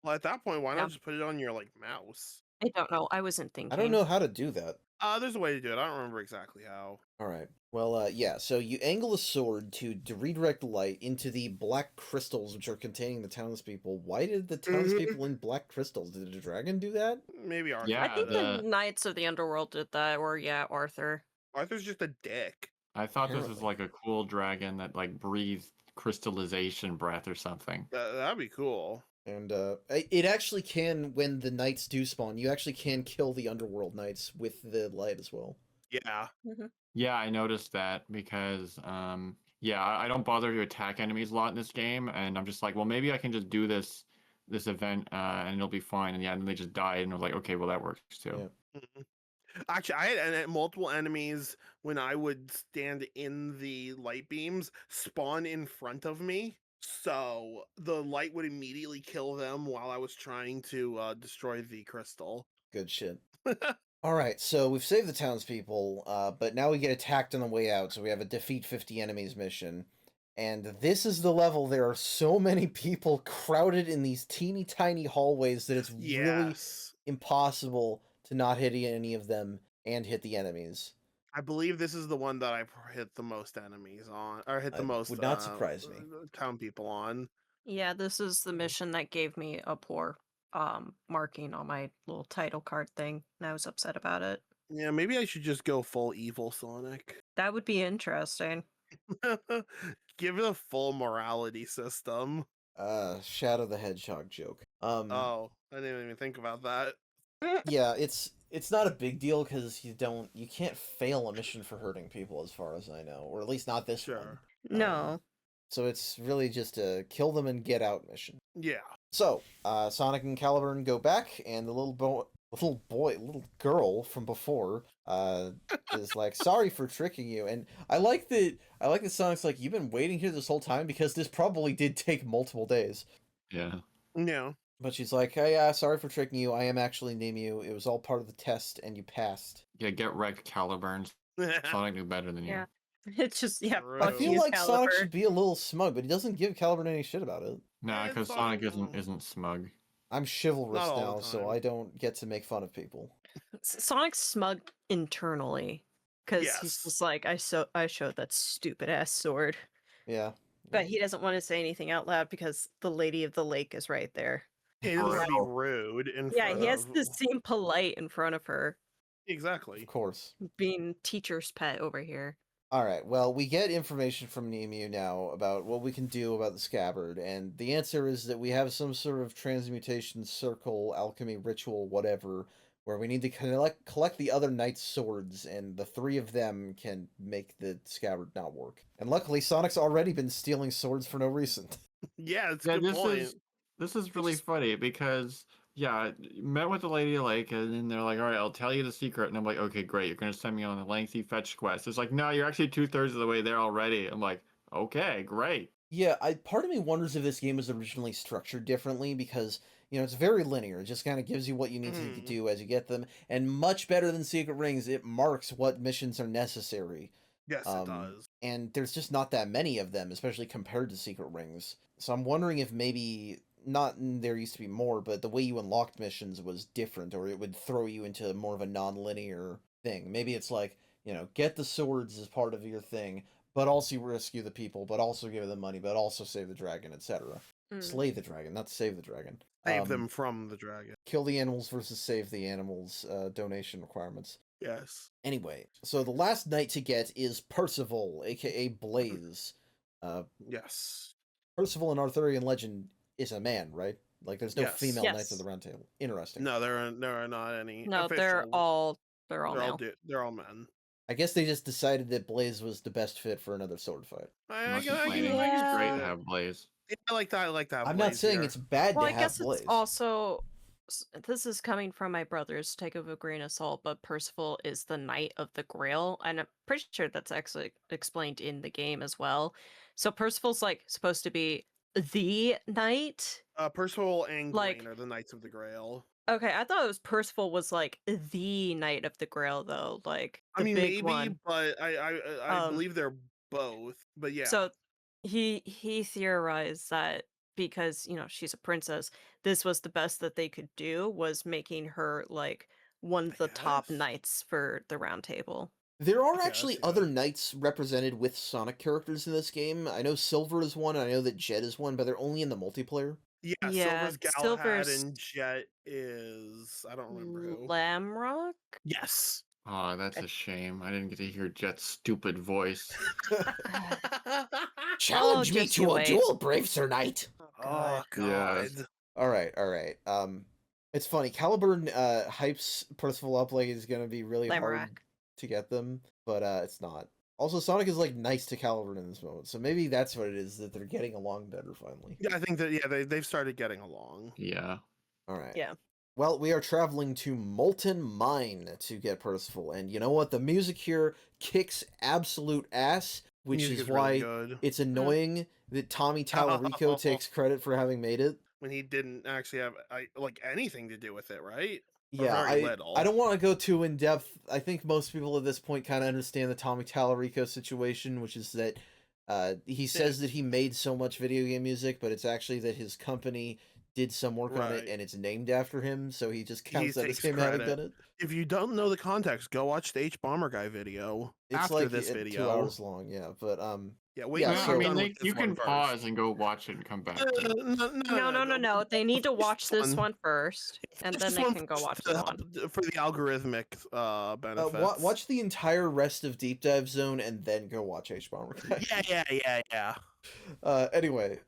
Well, at that point, why Yeah. not just put it on your like mouse? I don't know. I wasn't thinking. I don't know how to do that. There's a way to do it. I don't remember exactly how. All right. Well, yeah. So you angle a sword to redirect light into the black crystals, which are containing the townspeople. Why did the townspeople in black crystals? Did a dragon do that? Maybe Arthur. Yeah, I think the- the Knights of the Underworld did that, or yeah, Arthur. Arthur's just a dick. I thought this was Apparently. like a cool dragon that like breathed crystallization breath or something. That'd be cool. And it actually can, when the knights do spawn, you actually can kill the underworld knights with the light as well. Yeah. Yeah, I noticed that because yeah, I don't bother to attack enemies a lot in this game, and I'm just like, well, maybe I can just do this event and it'll be fine. And yeah, and then they just died, and I was like, okay, well that works too. Yeah. Actually, I had multiple enemies when I would stand in the light beams spawn in front of me. So the light would immediately kill them while I was trying to destroy the crystal. Good shit. All right, so we've saved the townspeople, but now we get attacked on the way out, so we have a defeat 50 enemies mission. And this is the level. There are so many people crowded in these teeny tiny hallways that it's really Yes. impossible to not hit any of them and hit the enemies. I believe this is the one that I've hit the most enemies on, or hit the most. Would not surprise me. Town people on. Yeah, this is the mission that gave me a poor marking on my little title card thing, and I was upset about it. Yeah, maybe I should just go full evil Sonic. That would be interesting. Give it a full morality system. Shadow the Hedgehog joke. Oh, I didn't even think about that. Yeah, it's not a big deal because you can't fail a mission for hurting people, as far as I know, or at least not this one. Sure. No. So it's really just a kill them and get out mission. Yeah. So, Sonic and Caliburn go back, and the little girl from before, is like, sorry for tricking you. And I like that Sonic's like, you've been waiting here this whole time, because this probably did take multiple days. Yeah. Yeah. But she's like, hey, yeah, sorry for tricking you. I am actually Nemu. It was all part of the test, and you passed. Yeah, get wrecked, Caliburns. Sonic knew better than you. Yeah. It's just, yeah, True. I fuck feel you, like Sonic Caliber. should be a little smug, but he doesn't give Caliburn any shit about it. Nah, Yeah, because Sonic- Sonic isn't smug. I'm chivalrous Not all now, the so time. I don't get to make fun of people. Sonic's smug internally, because he's Yes. just like, I showed that stupid ass sword, Yeah. but he doesn't want to say anything out loud because the Lady of the Lake is right there. He doesn't want to be Bro. rude. Yeah, he has to seem polite in front of her, Exactly. Of course. being teacher's pet over here. All right, well, we get information from Nemu now about what we can do about the scabbard, and the answer is that we have some sort of transmutation circle, alchemy ritual, whatever, where we need to collect the other knight's swords, and the three of them can make the scabbard not work. And luckily, Sonic's already been stealing swords for no reason. Yeah, it's a Yeah, good point. this is really funny because yeah, met with the Lady Lake, and then they're like, all right, I'll tell you the secret. And I'm like, okay, great, you're gonna send me on a lengthy fetch quest. It's like, no, you're actually 2/3 of the way there already. I'm like, okay, great. Yeah, part of me wonders if this game was originally structured differently, because, it's very linear. It just kind of gives you what you need to Mhm. do as you get them, and much better than Secret Rings, it marks what missions are necessary. Yes, it does. And there's just not that many of them, especially compared to Secret Rings. So I'm wondering if maybe, not there used to be more, but the way you unlocked missions was different, or it would throw you into more of a non-linear thing. Maybe it's like, get the swords as part of your thing, but also rescue the people, but also give them money, but also save the dragon, etc. Slay the dragon, not save the dragon. Save them from the dragon. Kill the animals versus save the animals, donation requirements. Yes. Anyway, so the last knight to get is Percival, aka Blaze. Yes. Percival in Arthurian legend is a man, right? Like, there's no Yes. female knights of Yes. the Round Table. Interesting. No, there are not any. No, official. they're all male. They're all men. I guess they just decided that Blaze was the best fit for another sword fight. Unless I you're playing, can- Yeah. it's great to have Blaze. I like that. I like that. I'm not saying it's bad Well, to I have guess Blaze. it's also, this is coming from my brothers, take it with a grain of salt, but Percival is the Knight of the Grail, and I'm pretty sure that's actually explained in the game as well. So Percival's like supposed to be the knight. Percival and like- Gawain are the Knights of the Grail. Okay, I thought it was Percival was like the Knight of the Grail though, like the I mean, big maybe, one. but I Um, believe they're both. But yeah. So he theorized that because, you know, she's a princess, this was the best that they could do, was making her like one I of the top guess. knights for the round table. There I are guess, actually yeah. other knights represented with Sonic characters in this game. I know Silver is one, and I know that Jet is one, but they're only in the multiplayer. Yeah, Yeah, Silver's Galahad Silver's and Jet is I don't remember who. Lamrock. Yes. Oh, that's a shame. I didn't get to hear Jet's stupid voice. Challenge me just to you a wait. duel, brave Sir Knight. Oh Yes. God. All right, all right. It's funny. Caliburn hypes Percival up like it's gonna be really hard Lamorak. to get them, but it's not. Also, Sonic is like nice to Caliburn in this moment, so maybe that's what it is, that they're getting along better finally. Yeah, I think that they've started getting along. Yeah. All right. Yeah. Well, we are traveling to Molten Mine to get Percival, and you know what? The music here kicks absolute ass, which Music is really why good. it's annoying that Tommy Tallarico takes credit for having made it. When he didn't actually have like anything to do with it, right? Or Yeah, very I little. don't want to go too in depth. I think most people at this point kind of understand the Tommy Tallarico situation, which is that he says that he made so much video game music, but it's actually that his company did some work on it Right. and it's named after him, so he just counts that as takes him having credit. done it. If you don't know the context, go watch the H Bomber Guy video It's after like this 2 video. hours long, yeah, but Yeah, wait. yeah, until I so- we're mean, done with this you can one first. pause and go watch it and come back. To it. No. They need to watch this one. one first, and then This they one can go first watch to the help- one. for the algorithmic benefits. watch the entire rest of Deep Dive Zone and then go watch H Bomber Guy. Yeah. Anyway,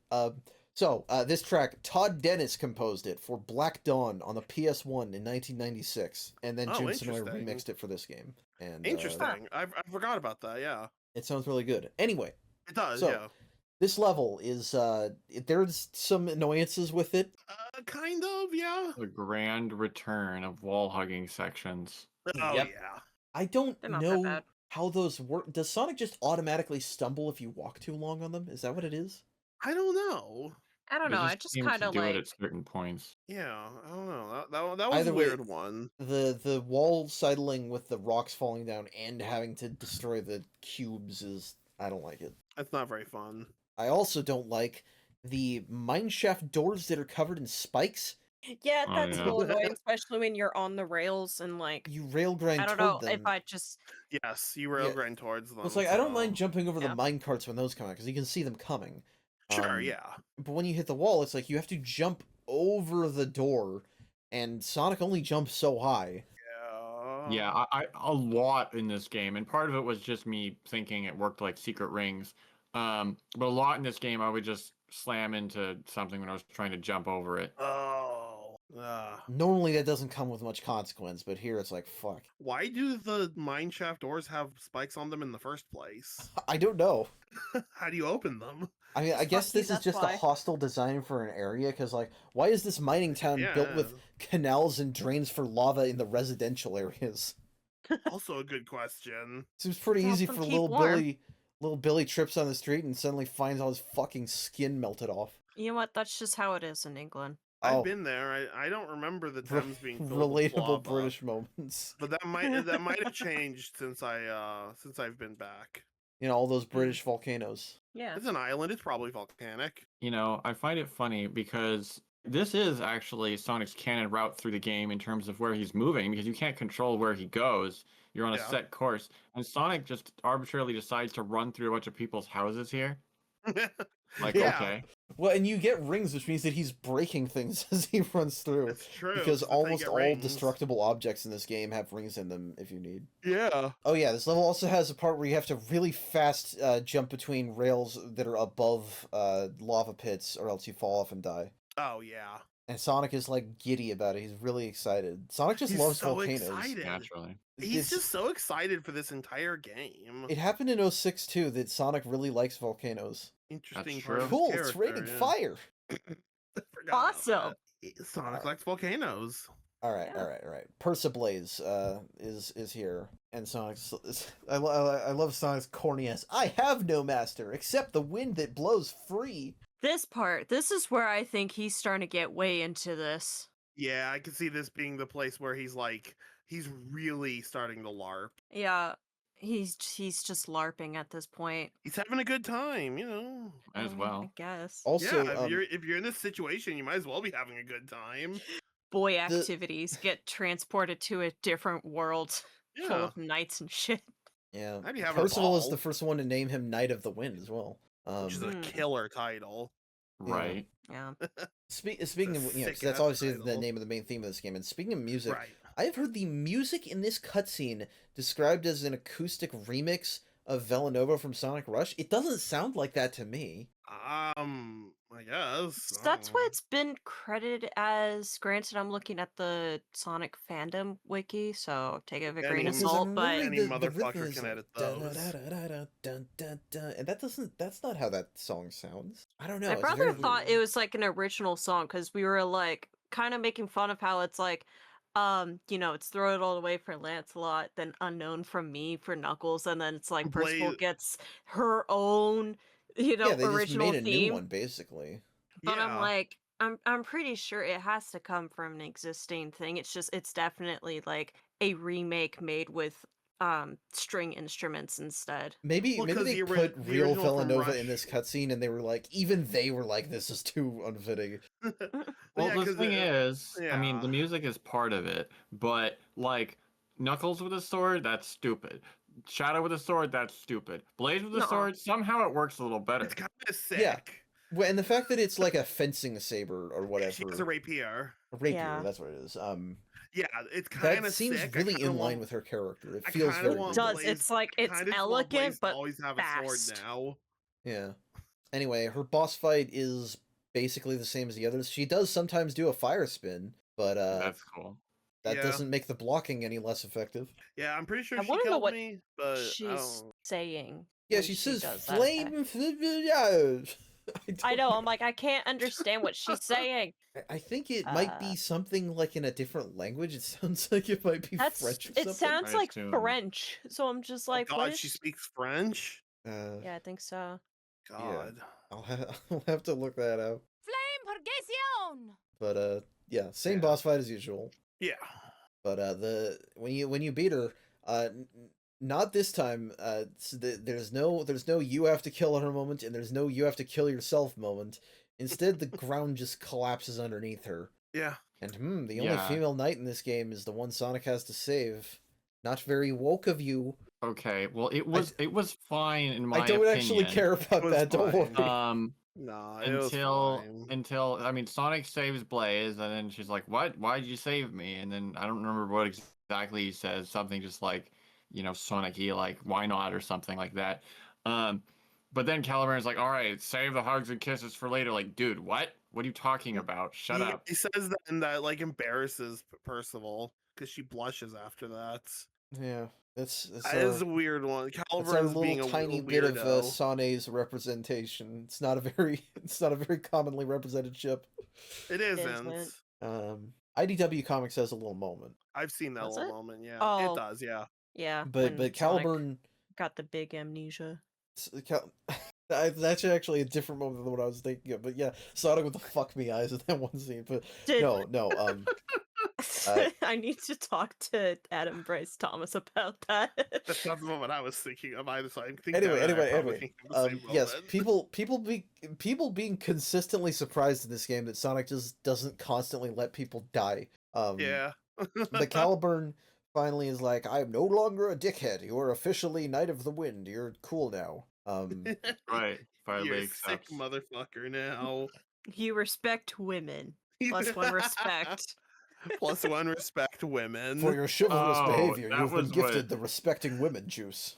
so this track, Todd Dennis composed it for Black Dawn on the PS1 in 1996, and then Oh, Jun Sonoy interesting. remixed it for this game. And Interesting. I forgot about that. Yeah, it sounds really good. Anyway, it does. So- yeah, this level is there's some annoyances with it. kind of. Yeah. The grand return of wall hugging sections. Oh Yep. yeah. I don't They're not that know bad. how those work. Does Sonic just automatically stumble if you walk too long on them? Is that what it is? I don't know. I don't They know. I just seem kind to of do like. it at certain points. Yeah, I don't know. That was Either a way- weird one. The wall sidling with the rocks falling down and having to destroy the cubes is, I don't like it. That's not very fun. I also don't like the mineshaft doors that are covered in spikes. Yeah, Oh, that's yeah. a little annoying, especially when you're on the rails and like. You rail grind I don't toward know them. if I just. Yes, you rail Yeah. grind towards them. It's like I don't so- mind jumping over Yeah. the mine carts when those come out because you can see them coming. Sure, yeah. But when you hit the wall, it's like you have to jump over the door, and Sonic only jumps so high. Yeah, I a lot in this game, and part of it was just me thinking it worked like secret rings. But a lot in this game, I would just slam into something when I was trying to jump over it. Oh. Normally that doesn't come with much consequence, but here it's like, fuck. Why do the mineshaft doors have spikes on them in the first place? I don't know. How do you open them? I mean, I guess Fuck you, this is that's just why. a hostile design for an area, because, like, why is this mining town built with canals and drains for lava in the residential areas? Also a good question. Seems pretty Help easy them for keep little warm. Billy. Little Billy trips on the street and suddenly finds all his fucking skin melted off. You know what? That's just how it is in England. Oh. I've been there. I don't remember the Re- Thames being filled with Relatable lava, British moments. but that might have changed since I've been back. You know, all those British volcanoes. Yeah. It's an island. It's probably volcanic. You know, I find it funny because this is actually Sonic's canon route through the game in terms of where he's moving, because you can't control where he goes. You're on a Yeah. set course, and Sonic just arbitrarily decides to run through a bunch of people's houses here. Like, Yeah. okay. Well, and you get rings, which means that he's breaking things as he runs through. That's true. Because that's how you almost get all rings. destructible objects in this game have rings in them if you need. Yeah. Oh yeah, this level also has a part where you have to really fast jump between rails that are above lava pits, or else you fall off and die. Oh yeah. And Sonic is like giddy about it. He's really excited. Sonic just He's loves so volcanoes. excited. Naturally. He's This- just so excited for this entire game. It happened in 06 too that Sonic really likes volcanoes. Interesting. That's part of true. his Cool, it's character, raining yeah. fire. Forgot about Awesome. that. Sonic likes volcanoes. All right, Yeah. all right, all right. Persablaze is here, and Sonic's. I love Sonic's corny ass. I have no master except the wind that blows free. This is where I think he's starting to get way into this. Yeah, I can see this being the place where he's really starting to LARP. Yeah. He's just LARPing at this point. He's having a good time, you know. Might as I well. guess. Also, Yeah, if you're in this situation, you might as well be having a good time. Boy the activities get transported to a different world full Yeah, of knights and shit. yeah, I'd be having a Percival is the ball, first one to name him Knight of the Wind as well. which is a Hmm. killer title. Yeah. Right. Yeah. Speaking of, because that's sick-ass obviously the title. name of the main theme of this game. And speaking of music, Right. I have heard the music in this cutscene described as an acoustic remix of Villanova from Sonic Rush. It doesn't sound like that to me. I guess. So that's what it's been credited as. Granted, I'm looking at the Sonic fandom wiki, so take it with a grain of Any- Because salt. I'm But remembering Any the rhythm motherfucker is can like edit da da those. da da da da dun dun dun, and that's not how that song sounds. I don't know. my It's brother very thought weird. it was like an original song because we were like kind of making fun of how it's like, it's Throw It All Away for Lancelot, then Unknown from Me for Knuckles, and then it's like Percival Blaze. gets her own, Yeah, they just original made a new theme. one basically. But I'm Yeah. like, I'm pretty sure it has to come from an existing thing. It's definitely like a remake made with string instruments instead. Maybe Well, maybe 'cause they the put the real original from Villanova in this Rush. cutscene, and they were like, even they were like, this is too unfitting. Well, Yeah, the 'cause thing is, I mean, yeah. the music is part of it, but like Knuckles with a sword, that's stupid. Shadow with a sword, that's stupid. Blaze with a Nuh-uh. sword, somehow it works a little better. It's kind of sick. Yeah. Well, and the fact that it's like a fencing saber or Yeah, she has a whatever, rapier. a rapier, Yeah. that's what it is. Yeah, it's kind That of seems sick. really in line with her character. It I feels kinda very want It real. does. Blaze- It's like it's kinda just want elegant Blaze to but always have a fast. sword now. Yeah. Anyway, her boss fight is basically the same as the others. She does sometimes do a fire spin, but That's cool. that Yeah. doesn't make the blocking any less effective. Yeah, I'm pretty sure I she wanna know killed what me, but I she's don't. saying. Yeah, when she says does that attack. flame. Yeah. I know. I'm like, I can't understand what she's saying. I think it might be something like in a different language. It sounds like it might be That's French or it. something. Sounds I like assume. French. So I'm just like, Oh what God, is she speaks French. Yeah, I think so. God. I'll have to look that up. Flame Purgation! But yeah, same Yeah. boss fight as usual. Yeah. But when you beat her, not this time. There's no you have to kill her moment, and there's no you have to kill yourself moment. Instead, the ground just collapses underneath her. Yeah. And the only Yeah. female knight in this game is the one Sonic has to save. Not very woke of you. Okay, well, it was fine in my I don't actually opinion. care about was that. Don't fine. worry. No, it was fine. Until I mean, Sonic saves Blaze, and then she's like, "What? Why'd you save me?" And then I don't remember what exactly he says. Something just like, Sonic-y, like, "Why not?" or something like that. But then Calibur's like, "All right, save the hugs and kisses for later." Like, dude, what? What are you talking about? Shut up. He says that, and that like embarrasses Percival because she blushes after that. Yeah, that's That is a weird one. That's our Calibur's being little a tiny weirdo. bit of Sane's representation. It's not a very commonly represented ship. It isn't. isn't. IDW Comics has a little moment, I've seen that Does little it? moment. Yeah, Oh. it does. Yeah. Yeah. but when Sonic Caliburn. got the big amnesia. That's actually a different moment than what I was thinking of. But yeah, Sonic with the fuck me eyes in that one scene. But Did- no. I need to talk to Adam Bryce Thomas about that. That's not the moment I was thinking of either. So I'm thinking. Anyway. Yes, people being consistently surprised in this game that Sonic just doesn't constantly let people die. Yeah. The Caliburn finally is like, I'm no longer a dickhead. You are officially Knight of the Wind. You're cool now. Right. Finally You're a sick accepts. motherfucker now. You respect women. +1 respect. +1 respect women. For your chivalrous Oh, behavior, that you've been was gifted what- the respecting women juice.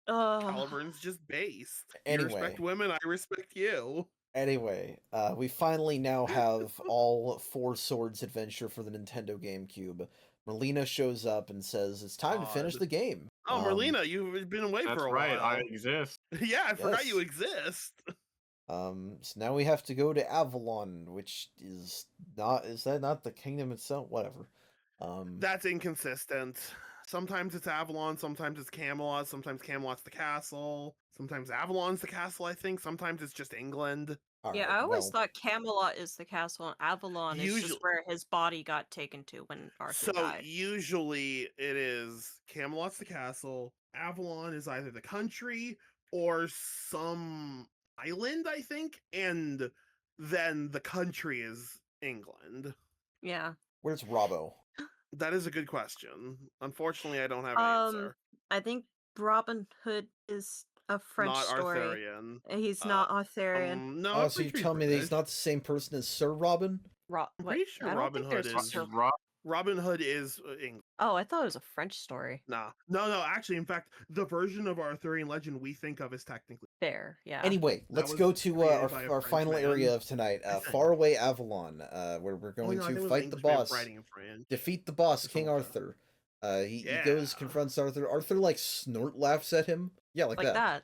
Caliburn's just based. You respect Anyway. women, I respect you. Anyway, we finally now have all 4 Swords adventure for the Nintendo GameCube. Merlina shows up and says it's time to finish God. the game. Oh, Merlina, you've been away That's for a right. I while. exist. Yeah, I forgot you Yes. exist. So now we have to go to Avalon, which is that not the kingdom itself? Whatever. That's inconsistent. Sometimes it's Avalon, sometimes it's Camelot, sometimes Camelot's the castle, sometimes Avalon's the castle, I think. Sometimes it's just England. Yeah, Alright, I always well, thought Camelot is the castle and Avalon is Usually, just where his body got taken to when Arthur so died. usually it is Camelot's the castle, Avalon is either the country or some island, I think, and then the country is England. Yeah. where's Robbo? That is a good question. Unfortunately, I don't have an answer. I think Robin Hood is a French Not story. Arthurian. He's not Arthurian. No, Oh, I'm so pretty you sure he's tell me that he's British. not the same person as Sir Robin? I'm pretty sure I don't Robin think Hood there's is Sir- Robin Hood is English. Oh, I thought it was a French story. Nah, no. Actually, in fact, the version of Arthurian legend we think of is technically There, yeah. Anyway, That let's was go to created by a our final French man. area of tonight, Faraway Avalon, where we're Oh, going no, I think it to was fight an the English way of boss, writing in French. defeat the boss, Or King something like that. Arthur. He goes, Yeah. confronts Arthur. Arthur, like, snort laughs at him. Yeah, like that.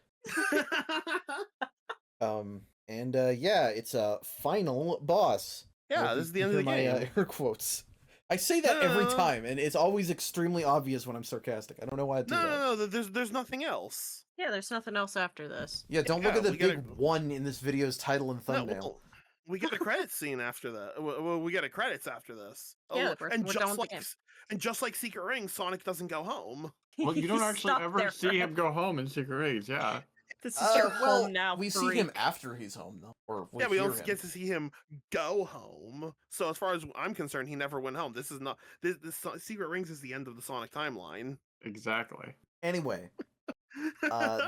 And yeah, it's a final boss. Yeah, If this is you the end of hear the my game. air quotes. I say that every time, and it's always extremely obvious when I'm sarcastic. I don't know why I do that. No. There's nothing else. Yeah, there's nothing else after this. Yeah, don't look Yeah, at the we big gotta- one in this video's title and No, thumbnail. well, we get a credits scene after that. Well, we get a credits after this. Yeah, Oh, we're and done just with the like game. and just like Secret Ring, Sonic doesn't go home. Well, you don't actually Stop ever there, see him Fred. go home in Secret Rings, yeah. This is your Well, home now. we see him after he's home, though. Or we Yeah, we hear also him. get to see him go home. So as far as I'm concerned, he never went home. This is not this Secret Rings is the end of the Sonic timeline. Exactly. Anyway,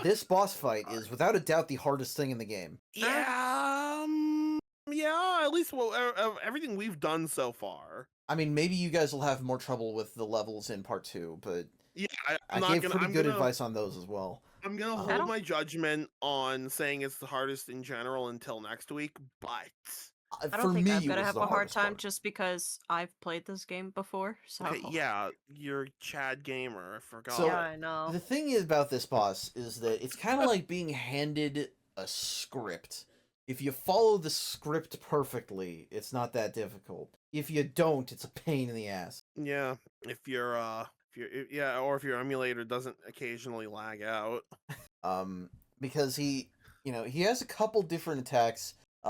this boss fight is without a doubt the hardest thing in the game. Yeah, at least everything we've done so far. I mean, maybe you guys will have more trouble with the levels in part 2, but Yeah, I gave pretty good advice on those as well. I'm gonna I hold don't- my judgment on saying it's the hardest in general until next week, but I For don't think me, I'm it gonna was have the a hard hardest time part. just because I've played this game before. So okay, yeah, you're Chad Gamer. I forgot. So- yeah, I know. The thing about this boss is that it's kind of like being handed a script. If you follow the script perfectly, it's not that difficult. If you don't, it's a pain in the ass. Yeah, if your or if your emulator doesn't occasionally lag out. Because he has a couple different attacks. He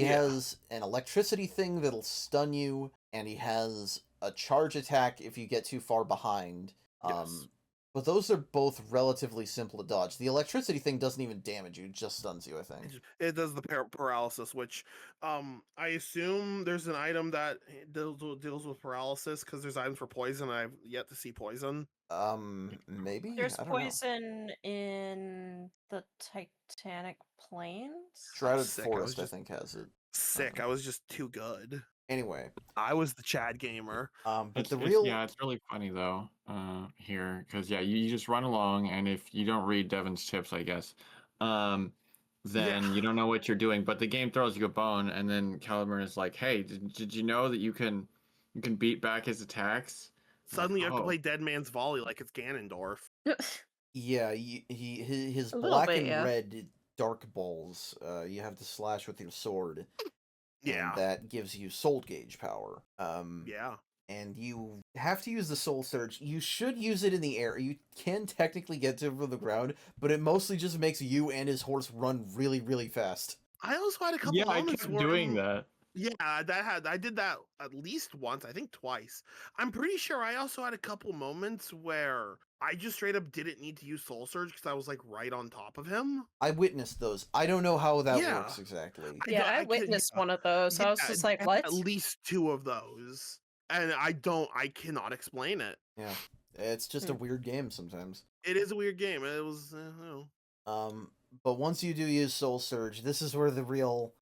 Yeah. has an electricity thing that'll stun you, and he has a charge attack if you get too far behind. Yes. But those are both relatively simple to dodge. The electricity thing doesn't even damage you; it just stuns you, I think. It does the paralysis, which I assume there's an item that deals with paralysis because there's items for poison. I've yet to see poison. Maybe There's I don't know. poison in the Titanic Plains. Shrouded Sick, I was Forest, I just- think, has it. Sick. I was just too good. Anyway, I was the Chad Gamer. but It's, the it's- real yeah, it's really funny though here because yeah, you just run along, and if you don't read Devin's tips, I guess, then Yeah. you don't know what you're doing. But the game throws you a bone, and then Caliburn is like, "Hey, did you know that you can beat back his attacks?" I'm like, Suddenly you have to "Oh." play Dead Man's Volley like it's Ganondorf. Yeah, his A little black bit, and yeah. red dark balls. You have to slash with your sword. Yeah. And that gives you soul gauge power. Yeah. And you have to use the soul surge. You should use it in the air. You can technically get to the ground, but it mostly just makes you and his horse run really, really fast. I also had a couple Yeah, I moments kept where doing that. Yeah, I did that at least once, I think twice. I'm pretty sure I also had a couple moments where I just straight up didn't need to use Soul Surge because I was like right on top of him. I witnessed those. I don't know how that Yeah. works exactly. Yeah, I I could- witnessed yeah. one of those. I was Yeah, just like, at- what? At least two of those. And I cannot explain it. Yeah. It's just a Hmm. weird game sometimes. It is a weird game. It was, But once you do use soul surge, this is where the real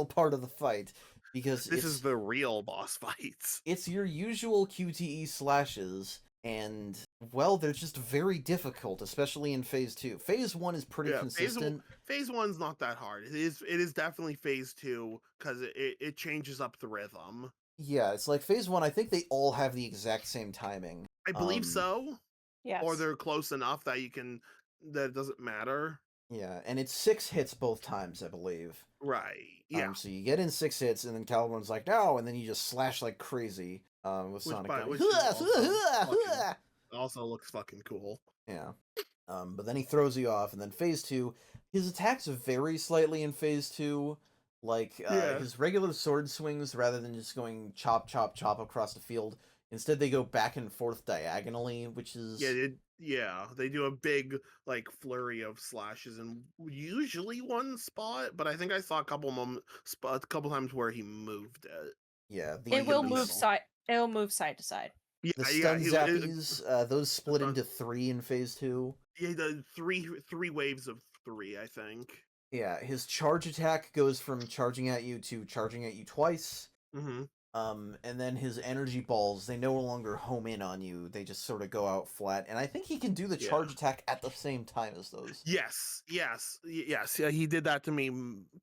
part of the fight, because this is the real boss fights. it's your usual QTE slashes, and well, they're just very difficult, especially in phase 2. Phase 1 is pretty Yeah, phase consistent. Phase 1's not that hard. It is definitely phase 2 because it changes up the rhythm. Yeah, it's like phase 1, I think they all have the exact same timing. I believe so. Yes. Or they're close enough that that it doesn't matter. Yeah, and it's 6 hits both times, I believe. Right. Yeah. So you get in 6 hits, and then Caliburn's like, no, and then you just slash like crazy. with Sonic going, which is also looks fucking cool. yeah. But then he throws you off, and then phase 2, his attacks vary slightly in phase 2. Like, his regular sword swings, rather than just going chop, chop, chop across the field, instead they go back and forth diagonally, which is... they do a big, like, flurry of slashes in usually one spot, but I think I saw a couple times where he moved it. Yeah. It will move side to side. Yeah, The stun zappies, those split into 3 in phase 2. Yeah, the three waves of 3, I think. Yeah, his charge attack goes from charging at you to charging at you twice. Mm-hmm. And then his energy balls, they no longer home in on you. They just sort of go out flat. And I think he can do the charge attack at the same time as those. Yes. Yeah, he did that to me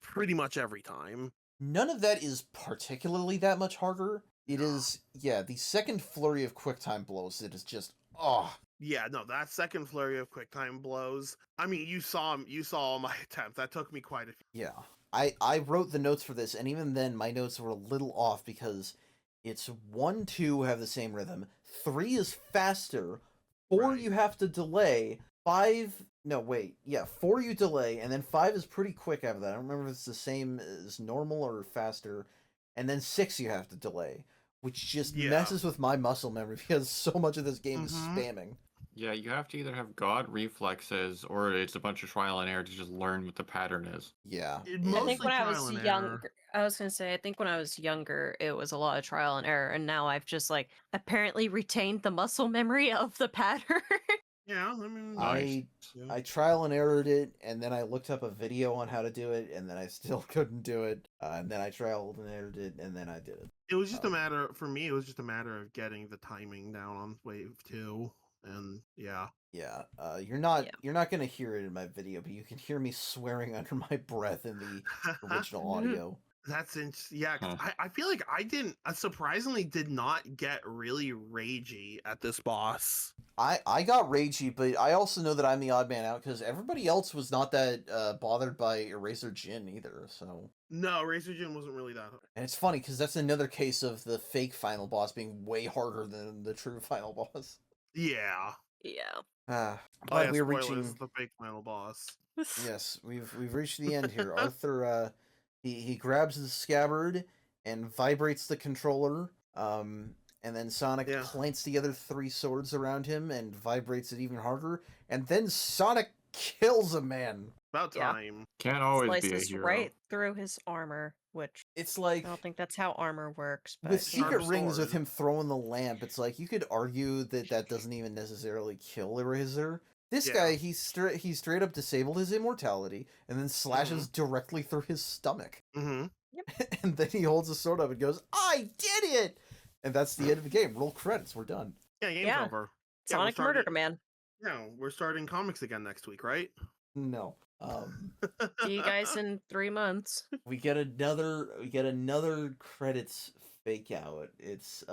pretty much every time. None of that is particularly that much harder. It is, the second flurry of quick time blows, it is just, Yeah, no, that second flurry of quick time blows. I mean, you saw my attempt. That took me quite a few. Yeah. I wrote the notes for this, and even then my notes were a little off because it's 1, 2 have the same rhythm, 3 is faster, 4 you have to delay, 4 you delay, and then 5 is pretty quick after that. I don't remember if it's the same as normal or faster, and then 6 you have to delay, which just messes with my muscle memory because so much of this game is spamming. Yeah, you have to either have god reflexes or it's a bunch of trial and error to just learn what the pattern is. Yeah. I think when I was younger, I think when I was younger, it was a lot of trial and error, and now I've just like apparently retained the muscle memory of the pattern. Yeah, I mean, I trial and errored it, and then I looked up a video on how to do it, and then I still couldn't do it, and then I trialed and errored it, and then I did it. It was just a matter, for me, it was just a matter of getting the timing down on wave 2, and yeah. Yeah, you're not gonna hear it in my video, but you can hear me swearing under my breath in the original audio. That's yeah. I feel like I surprisingly did not get really ragey at this boss. I got ragey, but I also know that I'm the odd man out because everybody else was not that bothered by Eraser Jin either. So no, Eraser Jin wasn't really that. And it's funny because that's another case of the fake final boss being way harder than the true final boss. Yeah. Yeah. But we're reaching the fake final boss. Yes, we've reached the end here. Arthur, he grabs the scabbard and vibrates the controller. And then Sonic plants the other 3 swords around him and vibrates it even harder. And then Sonic kills a man. About time. Can't always Slices be a hero. right through his armor, which it's like I don't think that's how armor works. But with secret rings, with him throwing the lamp, it's like you could argue that doesn't even necessarily kill Eraser. This guy, he straight up disabled his immortality and then slashes directly through his stomach. Mm-hmm. Yep. And then he holds the sword up and goes, "I did it!" And that's the end of the game. Roll credits. We're done. Yeah, game's over. Sonic murdered a man. Yeah, we're starting comics again next week, right? No. See you guys in 3 months. We get another credits fake out. It's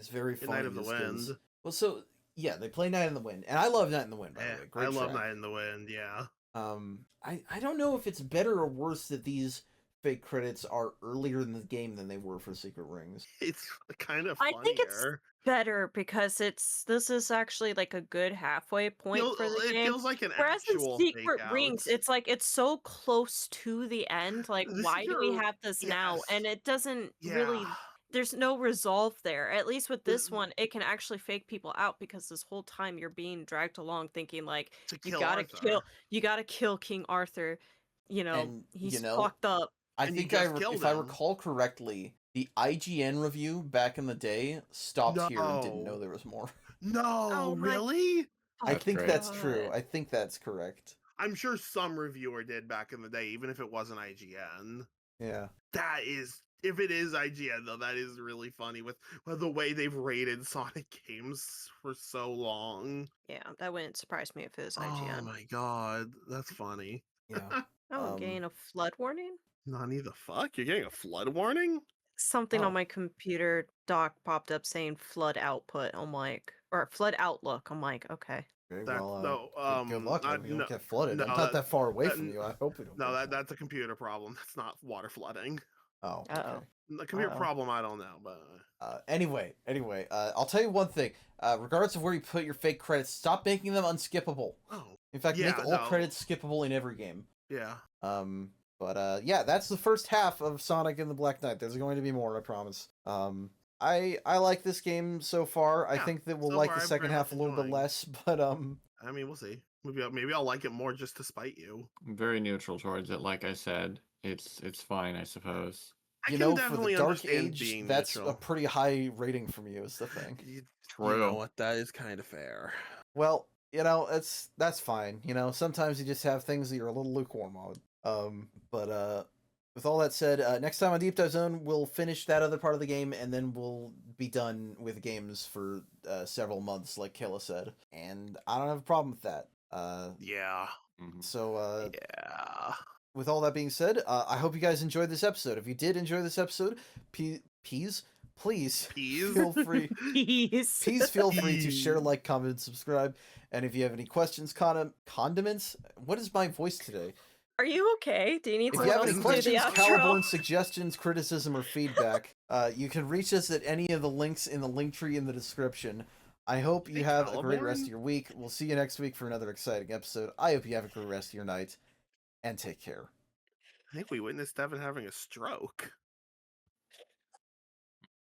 very funny. Night of the Wind. Well, so yeah, they play Night in the Wind, and I love Night in the Wind. By the way, great I love track. Night in the Wind. Yeah. I don't know if it's better or worse that these fake credits are earlier in the game than they were for Secret Rings. It's kind of funnier. I think it's better because this is actually like a good halfway point for the game. It feels like an Whereas actual in Secret fake Rings, out. it's like it's so close to the end. Like, why do we have this now? And it doesn't really. There's no resolve there. At least with this one, it can actually fake people out because this whole time you're being dragged along, thinking like you gotta kill King Arthur. You know, And, he's you know, fucked up. I And think you just killed if I him. recall correctly, the IGN review back in the day stopped here and didn't know there was more. No, Oh my- really? I That's think great. that's true. I think that's correct. I'm sure some reviewer did back in the day, even if it wasn't IGN. Yeah. That is, if it is IGN though, that is really funny with the way they've rated Sonic games for so long. Yeah, that wouldn't surprise me if it was Oh IGN. my god, that's funny. Yeah. Oh, getting a flood warning? Nani the fuck? You're getting a flood warning? Something Oh. on my computer dock popped up saying flood output. I'm like, or flood outlook. I'm like, okay. Okay, That- well, no, good luck. I I- hope you don't no- get flooded. no, I'm not that far away that- from you. I hope we don't. No, get flooded. that's a computer problem. That's not water flooding. Oh, Uh-oh. okay. That could be a Uh-oh. problem. I don't know, but Anyway, I'll tell you one thing. Regardless of where you put your fake credits, stop making them unskippable. oh In fact, make yeah, all no. credits skippable in every game. yeah. Yeah, that's the first half of Sonic and the Black Knight. There's going to be more, I promise. I like this game so far. I Yeah, think that we'll so like far the I'm second very half a much little bit enjoying. less, but I mean, we'll see. Maybe I'll like it more just to spite you. I'm very neutral towards it. Like I said, it's fine, I suppose. I you can know, for definitely the Dark understand Age, being that's neutral. a pretty high rating from you, is the thing. You True. know what? That is kind of fair. Well, that's fine. Sometimes you just have things that you're a little lukewarm on. But with all that said, next time on Deep Dive Zone, we'll finish that other part of the game, and then we'll be done with games for several months, like Kayla said. And I don't have a problem with that. Yeah. So, Yeah. with all that being said, I hope you guys enjoyed this episode. If you did enjoy this episode, please Peas? feel free. Peace. Please feel free to share, like, comment, and subscribe. And if you have any questions, condiments, what is my voice today? Are you okay? Do you need If you someone have else any to do questions, the outro? Caliburn suggestions, criticism, or feedback, you can reach us at any of the links in the link tree in the description. I hope you have a great rest of your week. We'll see you next week for another exciting episode. I hope you have a great rest of your night, and take care. I think we witnessed Devin having a stroke.